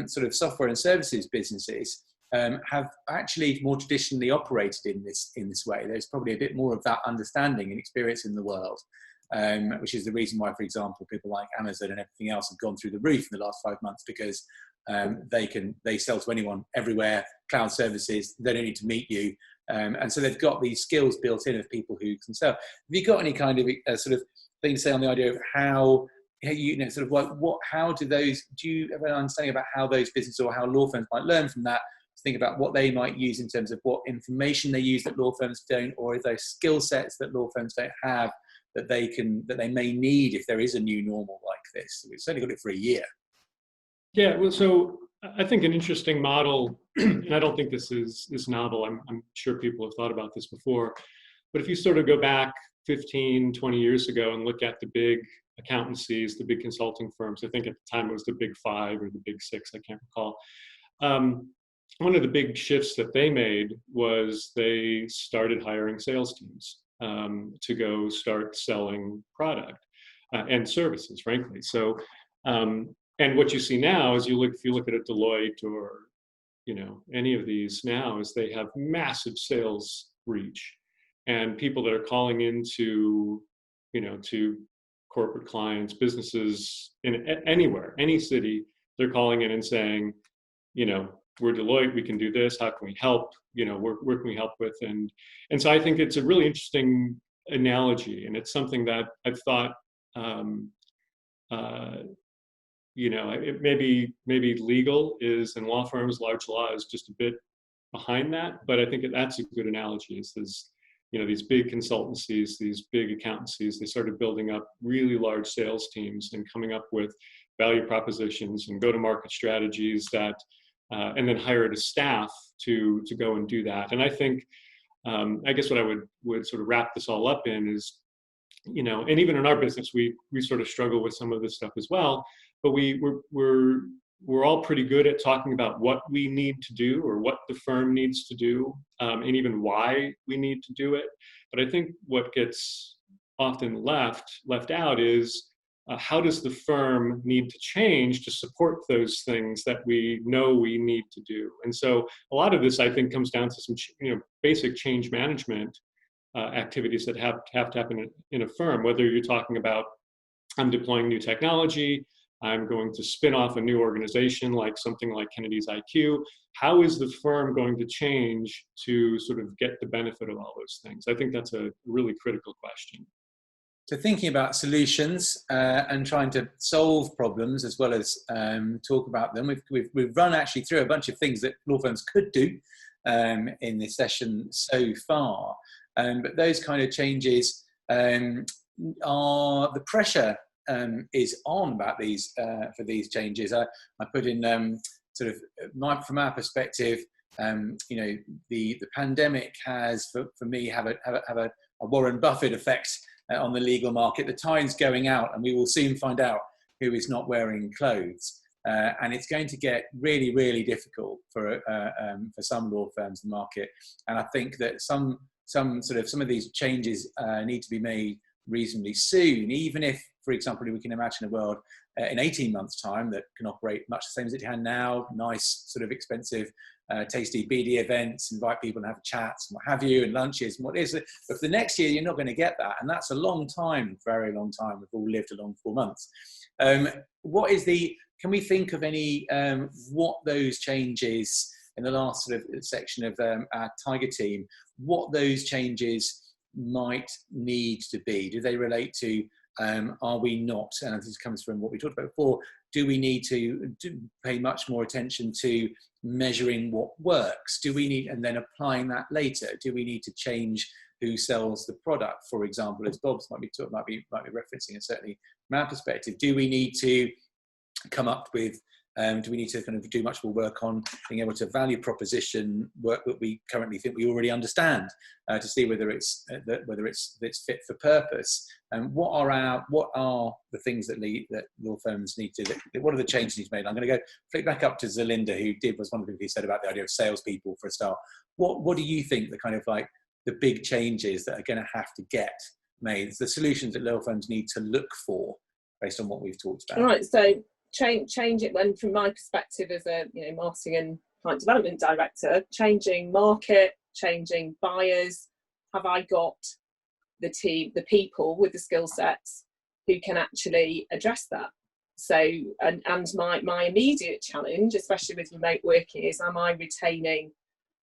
sort of software and services businesses have actually more traditionally operated in this way. There's probably a bit more of that understanding and experience in the world, which is the reason why, for example, people like Amazon and everything else have gone through the roof in the last 5 months, because they sell to anyone, everywhere, cloud services, they don't need to meet you. And so they've got these skills built in of people who can sell. Have you got any kind of sort of thing to say on the idea of how, you know, sort of like do you have an understanding about how those businesses or how law firms might learn from that, think about what they might use in terms of what information they use that law firms don't, or those skill sets that law firms don't have that they may need if there is a new normal like this? We've certainly got it for a year. Yeah, well, so I think an interesting model, and I don't think this is novel, I'm sure people have thought about this before, but if you sort of go back 15, 20 years ago and look at the big accountancies, the big consulting firms, I think at the time it was the big 5 or the big 6, I can't recall. One of the big shifts that they made was they started hiring sales teams to go start selling product and services, frankly. So, and what you see now is if you look at a Deloitte or, you know, any of these now, is they have massive sales reach, and people that are calling into, you know, to corporate clients, businesses anywhere, any city, they're calling in and saying, you know, we're Deloitte, we can do this, how can we help, you know, where can we help with? And so I think it's a really interesting analogy, and it's something that I've thought, you know, it maybe legal is, and law firms, large law is just a bit behind that, but I think that's a good analogy. Is you know, these big consultancies, these big accountancies, they started building up really large sales teams and coming up with value propositions and go-to-market strategies that, and then hired a staff to go and do that. And I think, I guess what I would sort of wrap this all up in is, you know, and even in our business, we sort of struggle with some of this stuff as well, but we're all pretty good at talking about what we need to do or what the firm needs to do, and even why we need to do it. But I think what gets often left out is how does the firm need to change to support those things that we know we need to do? And so a lot of this, I think, comes down to some, you know, basic change management activities that have to happen in a firm. Whether you're talking about, I'm deploying new technology, I'm going to spin off a new organization like something like Kennedy's IQ. How is the firm going to change to sort of get the benefit of all those things? I think that's a really critical question. So thinking about solutions and trying to solve problems as well as talk about them, we've run actually through a bunch of things that law firms could do in this session so far. But those kind of changes are, the pressure is on about these for these changes. I put in sort of from our perspective, you know, the pandemic has for me have a Warren Buffett effect on the legal market. The tide's going out, and we will soon find out who is not wearing clothes. and it's going to get really, really difficult for some law firms in the market. And I think that some of these changes need to be made reasonably soon, even if, for example, we can imagine a world in 18 months' time that can operate much the same as it can now, nice, sort of expensive, tasty BD events, invite people and have chats and what have you, and lunches and what is it. But for the next year, you're not going to get that. And that's a long time, very long time. We've all lived a long 4 months. Can we think of any, what those changes in the last sort of section of our Tiger team, what those changes might need to be? Do they relate to, are we not, and this comes from what we talked about before, do we need to pay much more attention to measuring what works? Do we need, and then applying that later? Do we need to change who sells the product, for example, as Bob's might be referencing, and certainly from our perspective? Do we need to come up with, do we need to kind of do much more work on being able to value proposition work that we currently think we already understand, to see whether it's fit for purpose? And what are the things that law firms need to? What are the changes need to make? I'm going to go flick back up to Zelinda, who was one of the people who said about the idea of salespeople for a start. What do you think the kind of like the big changes that are going to have to get made? The solutions that law firms need to look for based on what we've talked about. All right, so change it when, from my perspective as a marketing and client development director, changing market, changing buyers. Have I got the team, the people with the skill sets who can actually address that? So, and my immediate challenge, especially with remote working, is am I retaining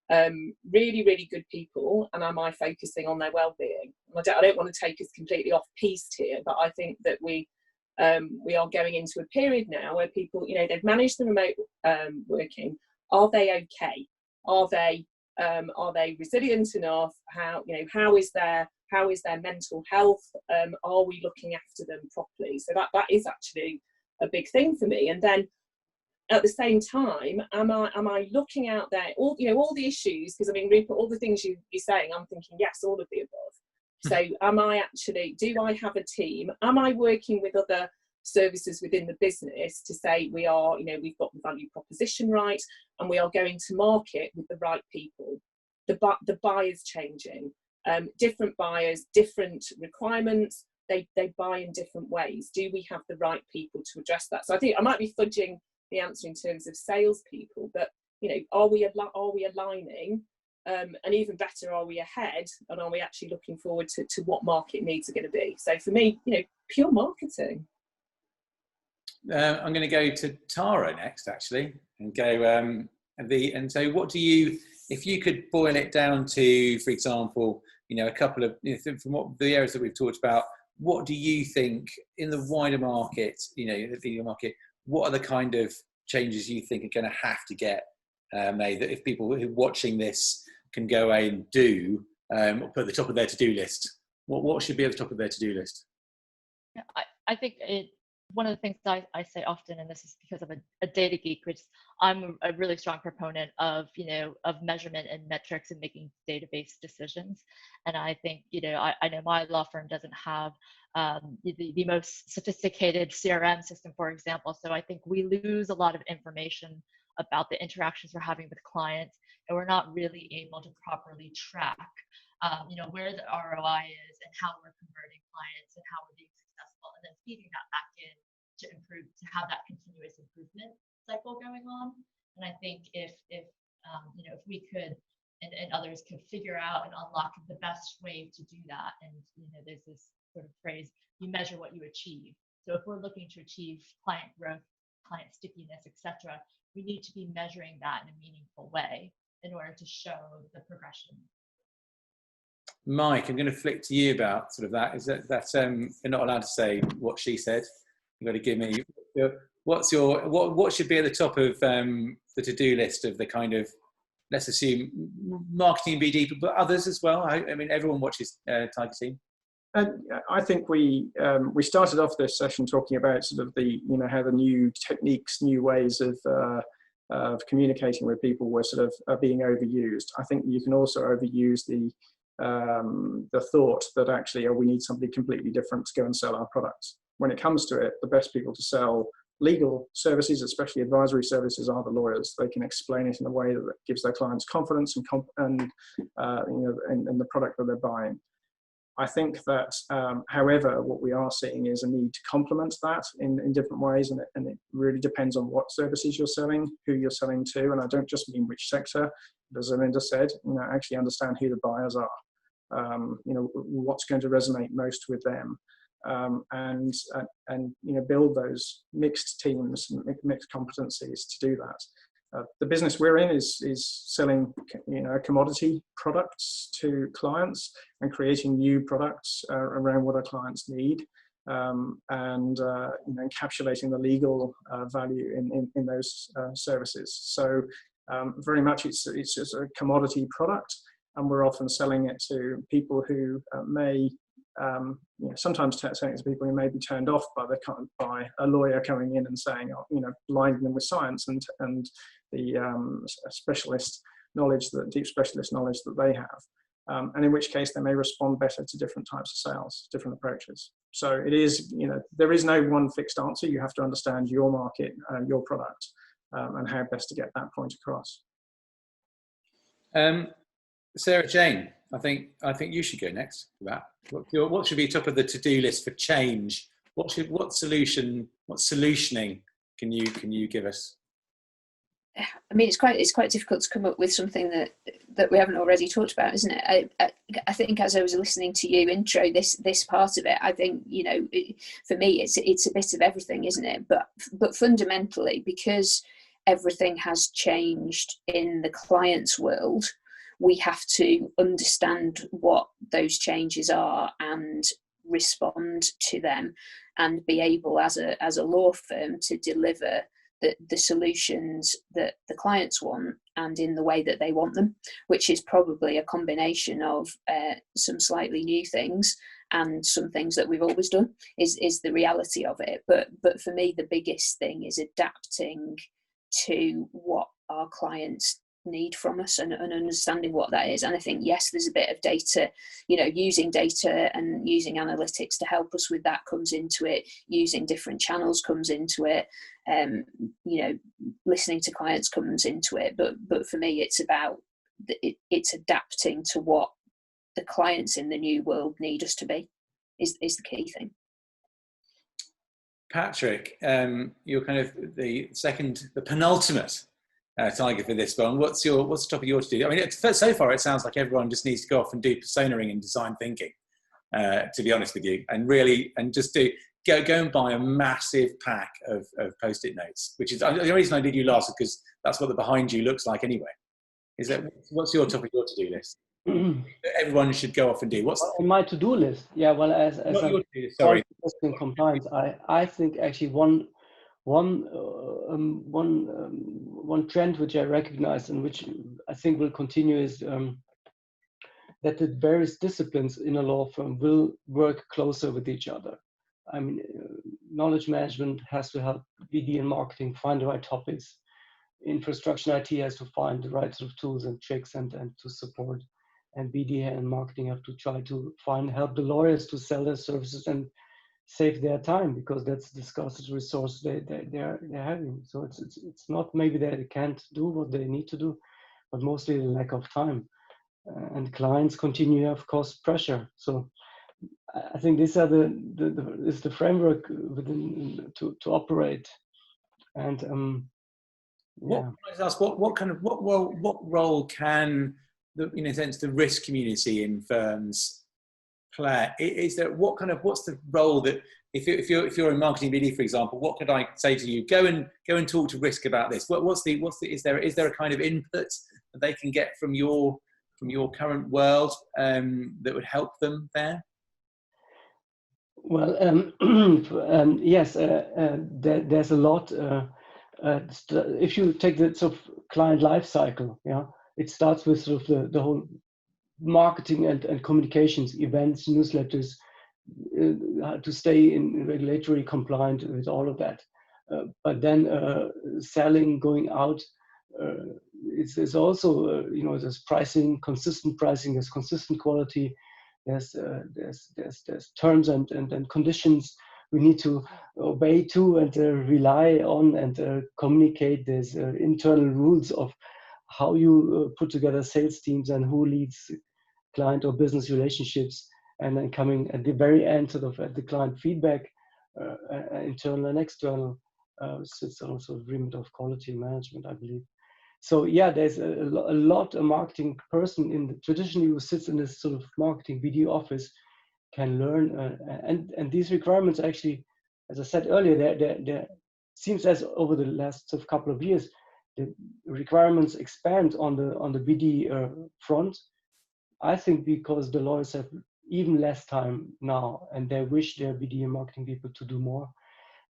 really, really good people, and am I focusing on their well-being? I don't want to take us completely off piste here, but I think that we are going into a period now where people, they've managed the remote working. Are they okay? Are they resilient enough? How is their mental health? Are we looking after them properly? So that is actually a big thing for me. And then at the same time, am I looking out there all the issues? Because Rupert, all the things you're saying, I'm thinking yes, all of the above. So do I have a team? Am I working with other services within the business to say we've got the value proposition right, and we are going to market with the right people? The buyers changing, different buyers, different requirements, they buy in different ways. Do we have the right people to address that? So I think I might be fudging the answer in terms of salespeople, but are we aligning? And even better, are we ahead, and are we actually looking forward to what market needs are going to be? So for me, pure marketing. I'm going to go to Tara next, actually, and go and so what do you, if you could boil it down to, for example, a couple of from what the areas that we've talked about, what do you think in the wider market, the video market, what are the kind of changes you think are going to have to get made, that if people who are watching this can go and do, or put at the top of their to-do list? What should be at the top of their to-do list? Yeah, I think one of the things that I say often, and this is because of a data geek, which I'm a really strong proponent of, of measurement and metrics and making database decisions. And I think, I know my law firm doesn't have the most sophisticated CRM system, for example. So I think we lose a lot of information about the interactions we're having with clients, and we're not really able to properly track, where the ROI is and how we're converting clients and how we're being successful, and then feeding that back in to improve, to have that continuous improvement cycle going on. And I think if we could, and others could figure out and unlock the best way to do that, and there's this sort of phrase, you measure what you achieve. So if we're looking to achieve client growth, client stickiness, etc., we need to be measuring that in a meaningful way in order to show the progression. Mike, I'm going to flick to you about sort of that. Is that you're not allowed to say what she said. You've got to give me what should be at the top of the to-do list of the kind of, let's assume, marketing BD, but others as well. Everyone watches Tiger Team. I think we started off this session talking about sort of the how the new techniques, new ways of communicating with people were sort of are being overused. I think you can also overuse the thought that actually, we need somebody completely different to go and sell our products. When it comes to it, the best people to sell legal services, especially advisory services, are the lawyers. They can explain it in a way that gives their clients confidence and in the product that they're buying. I think that, however, what we are seeing is a need to complement that in different ways, and it really depends on what services you're selling, who you're selling to, and I don't just mean which sector. As Linda said, actually understand who the buyers are. What's going to resonate most with them, and build those mixed teams, mixed competencies to do that. The business we're in is selling, commodity products to clients and creating new products around what our clients need, and encapsulating the legal value in those services. So very much it's just a commodity product, and we're often selling it to people who may sometimes selling it to people who may be turned off by a lawyer coming in and saying, blinding them with science and the specialist knowledge, the deep specialist knowledge that they have, and in which case they may respond better to different types of sales, different approaches. So it is, there is no one fixed answer. You have to understand your market, your product, and how best to get that point across. Sarah Jane, I think you should go next for that. What should be top of the to-do list for change? What solutioning can you give us? I mean, it's quite difficult to come up with something that we haven't already talked about, isn't it? I think as I was listening to you intro this part of it, I think for me it's a bit of everything, isn't it? But fundamentally, because everything has changed in the client's world, we have to understand what those changes are and respond to them, and be able as a law firm to deliver the solutions that the clients want and in the way that they want them, which is probably a combination of some slightly new things and some things that we've always done is the reality of it. But for me, the biggest thing is adapting to what our clients need from us and understanding what that is. And I think, yes, there's a bit of data, using data and using analytics to help us with that comes into it, using different channels comes into it, listening to clients comes into it. But for me, it's about it's adapting to what the clients in the new world need us to be is the key thing. Patrick, you're kind of the penultimate target for this one. What's the top of your to-do? I mean, so far it sounds like everyone just needs to go off and do personaing and design thinking, to be honest with you, and just go and buy a massive pack of post-it notes, which is the reason I did you last, because that's what the behind you looks like anyway. What's your top of your to-do list? Everyone should go off and do. What's on my to-do list? Yeah, well, as in compliance, I think actually one trend which I recognize and which I think will continue is that the various disciplines in a law firm will work closer with each other. I mean, knowledge management has to help BD and marketing find the right topics. Infrastructure IT has to find the right sort of tools and tricks and to support. And BD and marketing have to try to help the lawyers to sell their services and save their time, because that's the scarcest resource they're having. So it's not maybe that they can't do what they need to do, but mostly the lack of time. And clients continue to have cost pressure. So I think these are the framework within to operate. And what role can the risk community in firms play? Is there what's the role that if you're in marketing BD, for example, what could I say to you? Go and talk to risk about this. Is there a kind of input that they can get from your current world that would help them there? Well, yes, there's a lot. If you take the sort of client life cycle, it starts with sort of the whole marketing and communications, events, newsletters, to stay in regulatory compliant with all of that. But then selling, going out, it's also there's pricing, consistent pricing, there's consistent quality, there's terms and conditions we need to obey to and rely on and communicate. There's internal rules of how you put together sales teams and who leads client or business relationships, and then coming at the very end, sort of at the client feedback, internal and external, sits also remit of quality management, I believe. So yeah, there's a marketing person traditionally who sits in this sort of marketing BD office can learn, and these requirements actually, as I said earlier, there seems as over the last sort of couple of years, the requirements expand on the BD front. I think because the lawyers have even less time now, and they wish their BD and marketing people to do more.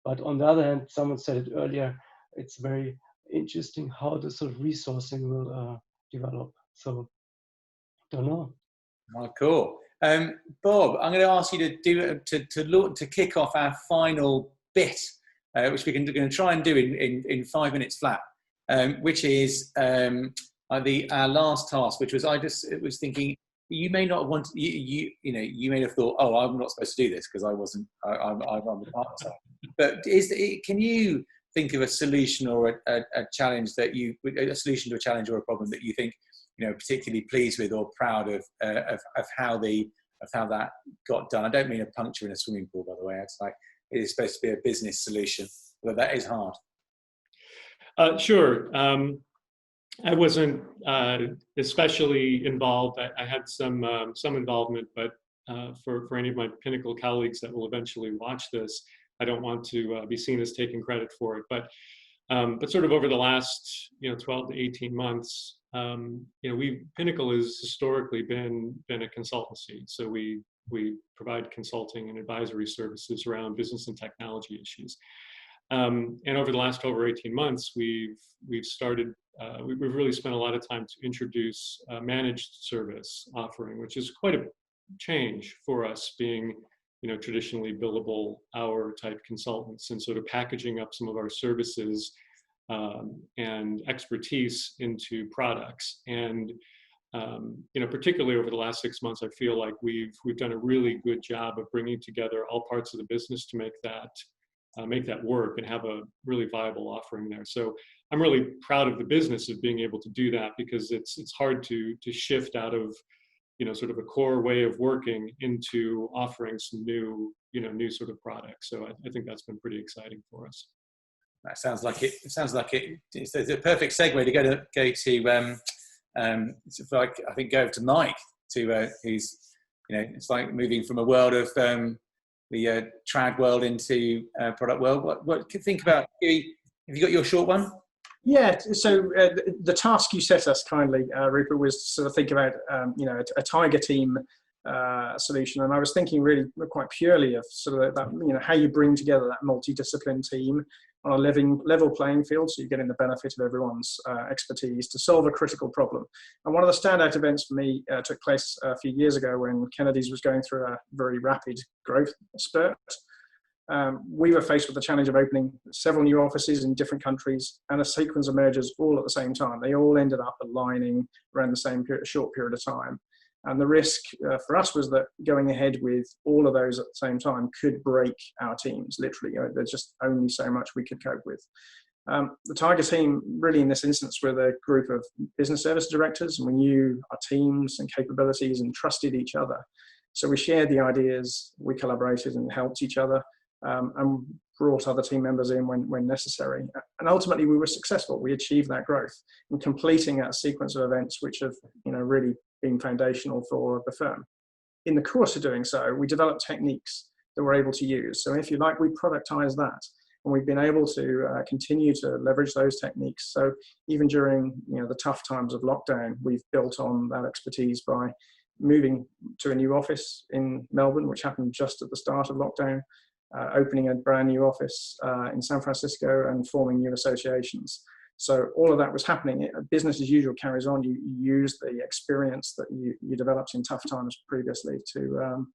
But on the other hand, someone said it earlier, it's very interesting how the sort of resourcing will develop. So, don't know. Oh, cool. Bob, I'm going to ask you to kick off our final bit, which we're going to try and do in 5 minutes flat, which is our last task, which was it was thinking you may not want you may have thought, oh, I'm not supposed to do this because I'm the partner. But can you think of a solution or a challenge a solution to a challenge or a problem that you think particularly pleased with or proud of how that got done? I don't mean a puncture in a swimming pool, by the way. It's like it is supposed to be a business solution, but that is hard. Sure. I wasn't especially involved. I had some involvement, but for any of my Pinnacle colleagues that will eventually watch this, I don't want to be seen as taking credit for it. But sort of over the last 12 to 18 months, Pinnacle has historically been a consultancy. So we provide consulting and advisory services around business and technology issues. And over the last 12 or 18 months, we've really spent a lot of time to introduce a managed service offering, which is quite a change for us, being traditionally billable hour type consultants, and sort of packaging up some of our services and expertise into products. And particularly over the last 6 months, I feel like we've done a really good job of bringing together all parts of the business to make that work and have a really viable offering there. So I'm really proud of the business of being able to do that, because it's hard to shift out of sort of a core way of working into offering some new sort of products. So I think that's been pretty exciting for us. That sounds like it. It sounds like it's a perfect segue to go to I think go to Mike, who's it's like moving from a world of the trad world into product world. What can you think about? Have you got your short one? Yeah, so the task you set us kindly, Rupert, was to sort of think about a tiger team solution, and I was thinking really quite purely of sort of that how you bring together that multidiscipline team on a level playing field, so you're getting the benefit of everyone's expertise to solve a critical problem. And one of the standout events for me took place a few years ago when Kennedy's was going through a very rapid growth spurt. We were faced with the challenge of opening several new offices in different countries and a sequence of mergers all at the same time. They all ended up aligning around the same short period of time. And the risk for us was that going ahead with all of those at the same time could break our teams, literally. There's just only so much we could cope with. The Tiger team, really in this instance, were the group of business service directors, and we knew our teams and capabilities and trusted each other. So we shared the ideas, we collaborated and helped each other. And brought other team members in when necessary. And ultimately we were successful. We achieved that growth in completing that sequence of events which have really been foundational for the firm. In the course of doing so, we developed techniques that we're able to use. So if you like, we productized that, and we've been able to continue to leverage those techniques. So even during the tough times of lockdown, we've built on that expertise by moving to a new office in Melbourne, which happened just at the start of lockdown, opening a brand new office in San Francisco, and forming new associations. So all of that was happening. Business as usual carries on. You use the experience that you developed in tough times previously to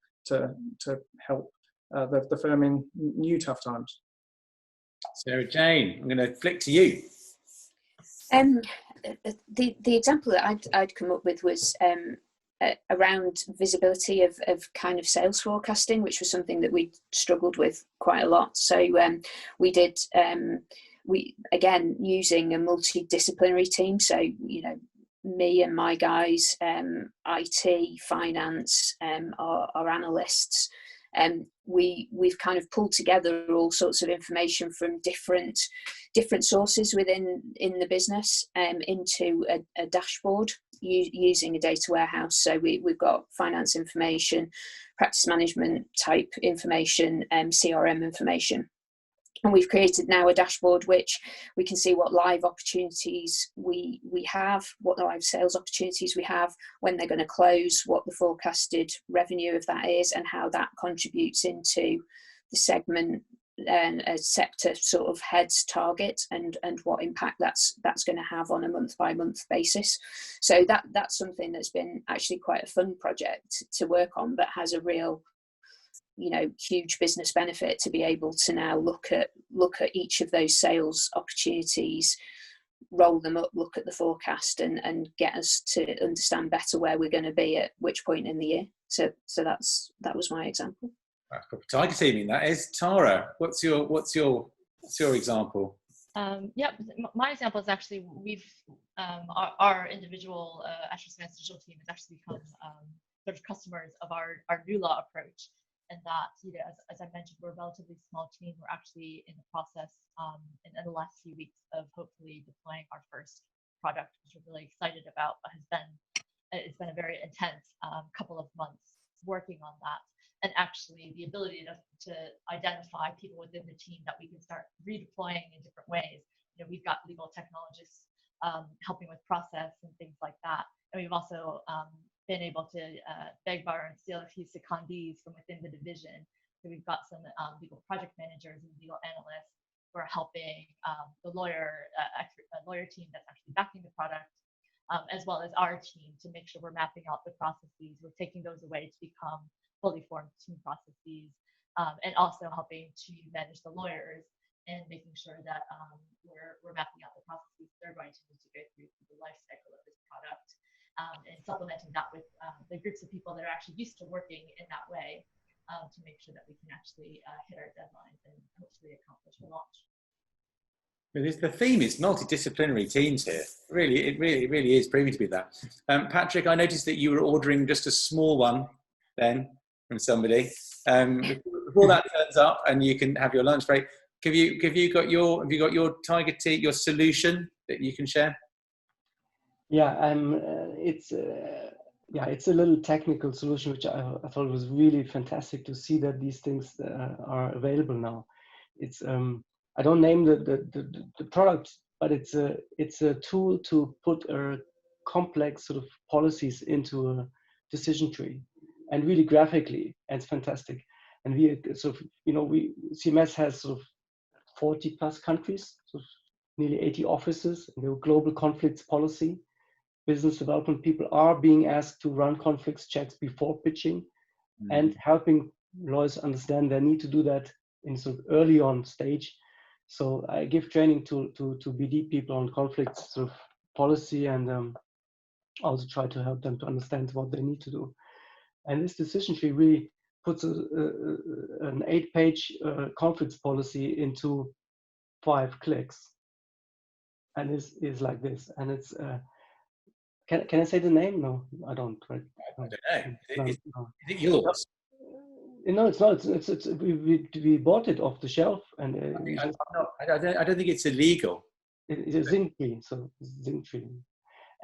help the firm in new tough times. Sarah Jane, I'm going to flick to you. The example that I'd come up with was around visibility of kind of sales forecasting, which was something that we struggled with quite a lot. So we did, again, using a multidisciplinary team. So, you know, me and my guys, IT, finance, our analysts, we've kind of pulled together all sorts of information from different sources in the business into a dashboard using a data warehouse. So we've got finance information, practice management type information, CRM information. And we've created now a dashboard which we can see what live opportunities we have, what live sales opportunities we have, when they're going to close, what the forecasted revenue of that is, and how that contributes into the segment and a sector sort of heads target, and what impact that's going to have on a month by month basis. So that's something that's been actually quite a fun project to work on, but has a real, you know, huge business benefit to be able to now look at each of those sales opportunities, roll them up, look at the forecast, and get us to understand better where we're going to be at which point in the year. So that was my example. That's proper tiger teaming, that is. Tara, what's your example? Yeah, my example is actually our individual Asher Smith's digital team has actually become sort of customers of our new law approach. And that, you know, as I mentioned, we're a relatively small team. We're actually in the process in the last few weeks of hopefully deploying our first product, which we're really excited about. But it's been a very intense couple of months working on that. And actually the ability to identify people within the team that we can start redeploying in different ways. You know, we've got legal technologists helping with process and things like that. And we've also been able to beg, borrow, and steal a few secondees from within the division. So we've got some legal project managers and legal analysts who are helping the lawyer team that's actually backing the product, as well as our team, to make sure we're mapping out the processes. We're taking those away to become fully formed team processes, and also helping to manage the lawyers and making sure that we're mapping out the processes they're going to need to go through the life cycle of this product. And supplementing that with the groups of people that are actually used to working in that way, to make sure that we can actually hit our deadlines and hopefully accomplish the launch. The theme is multidisciplinary teams here. It really is proving to be that. Patrick, I noticed that you were ordering just a small one then from somebody. Before that turns up and you can have your lunch break, have you got your tiger tea, your solution that you can share? Yeah, it's a little technical solution, which I thought was really fantastic to see that these things are available now. It's I don't name the product, but it's a tool to put a complex sort of policies into a decision tree, and really graphically, and it's fantastic. And we sort of, you know, CMS has sort of 40 plus countries, so nearly 80 offices, and the global conflicts policy. Business development people are being asked to run conflicts checks before pitching, and helping lawyers understand they need to do that in sort of early on stage. So I give training to BD people on conflicts sort of policy, and also try to help them to understand what they need to do. And this decision tree really puts an 8-page conflicts policy into 5 clicks, and is like this. And it's Can I say the name? No, I don't. Right? I don't know. Is it yours? No, it's not. It's we bought it off the shelf, and I don't think it's illegal. It's a zinc tree, so zinc tree.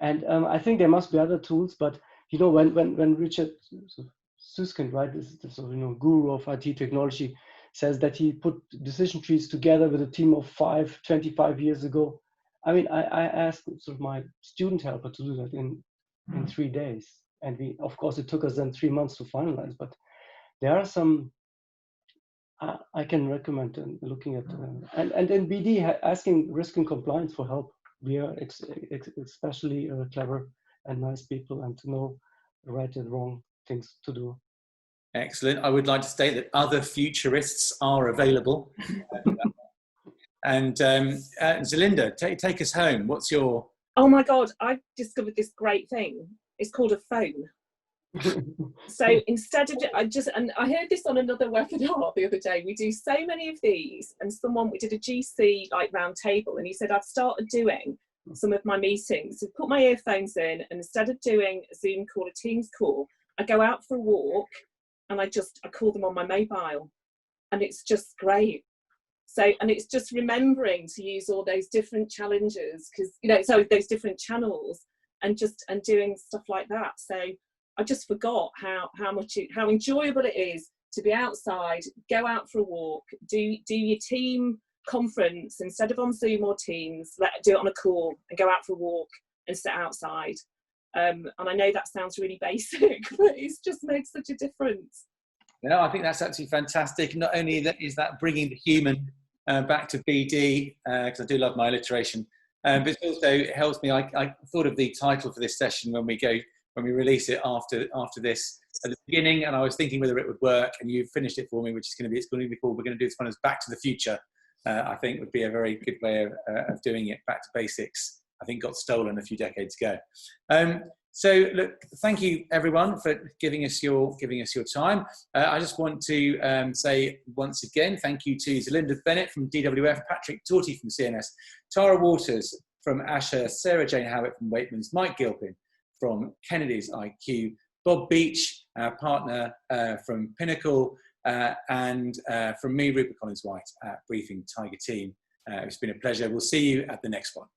And I think there must be other tools, but you know, when Richard Susskind, right, this guru of IT technology, says that he put decision trees together with a team of 25 years ago. I mean, I asked sort of my student helper to do that in 3 days, and of course it took us then 3 months to finalize. But there are some I can recommend looking at, and then BD asking risk and compliance for help. We are especially clever and nice people, and to know the right and wrong things to do. Excellent. I would like to state that other futurists are available. And Zelinda, take us home. What's your... Oh my God, I discovered this great thing. It's called a phone. So instead of, and I heard this on another webinar the other day, we do so many of these, and we did a GC like round table, and he said, I've started doing some of my meetings, so put my earphones in, and instead of doing a Zoom call, a Teams call, I go out for a walk, and I call them on my mobile, and it's just great. So, and it's just remembering to use all those different challenges, because, you know, so those different channels, and doing stuff like that. So I just forgot how enjoyable it is to be outside, go out for a walk, do your team conference instead of on Zoom or Teams, do it on a call and go out for a walk and sit outside. And I know that sounds really basic, but it's just made such a difference. No, I think that's absolutely fantastic. Not only is that bringing the human back to BD, because I do love my alliteration, but it also helps me. I thought of the title for this session when we release it after this at the beginning, and I was thinking whether it would work, and you've finished it for me, which is going to be called, we're going to do this one as Back to the Future. I think would be a very good way of doing it. Back to basics, I think, got stolen a few decades ago. So look, thank you everyone for giving us your time. I just want to say once again, thank you to Zelinda Bennett from DWF, Patrick Torty from CNS, Tara Waters from Asher, Sarah Jane Howitt from Waitman's, Mike Gilpin from Kennedy's IQ, Bob Beach, our partner from Pinnacle, and from me, Rupert Collins-White at Briefing Tiger Team. It's been a pleasure. We'll see you at the next one.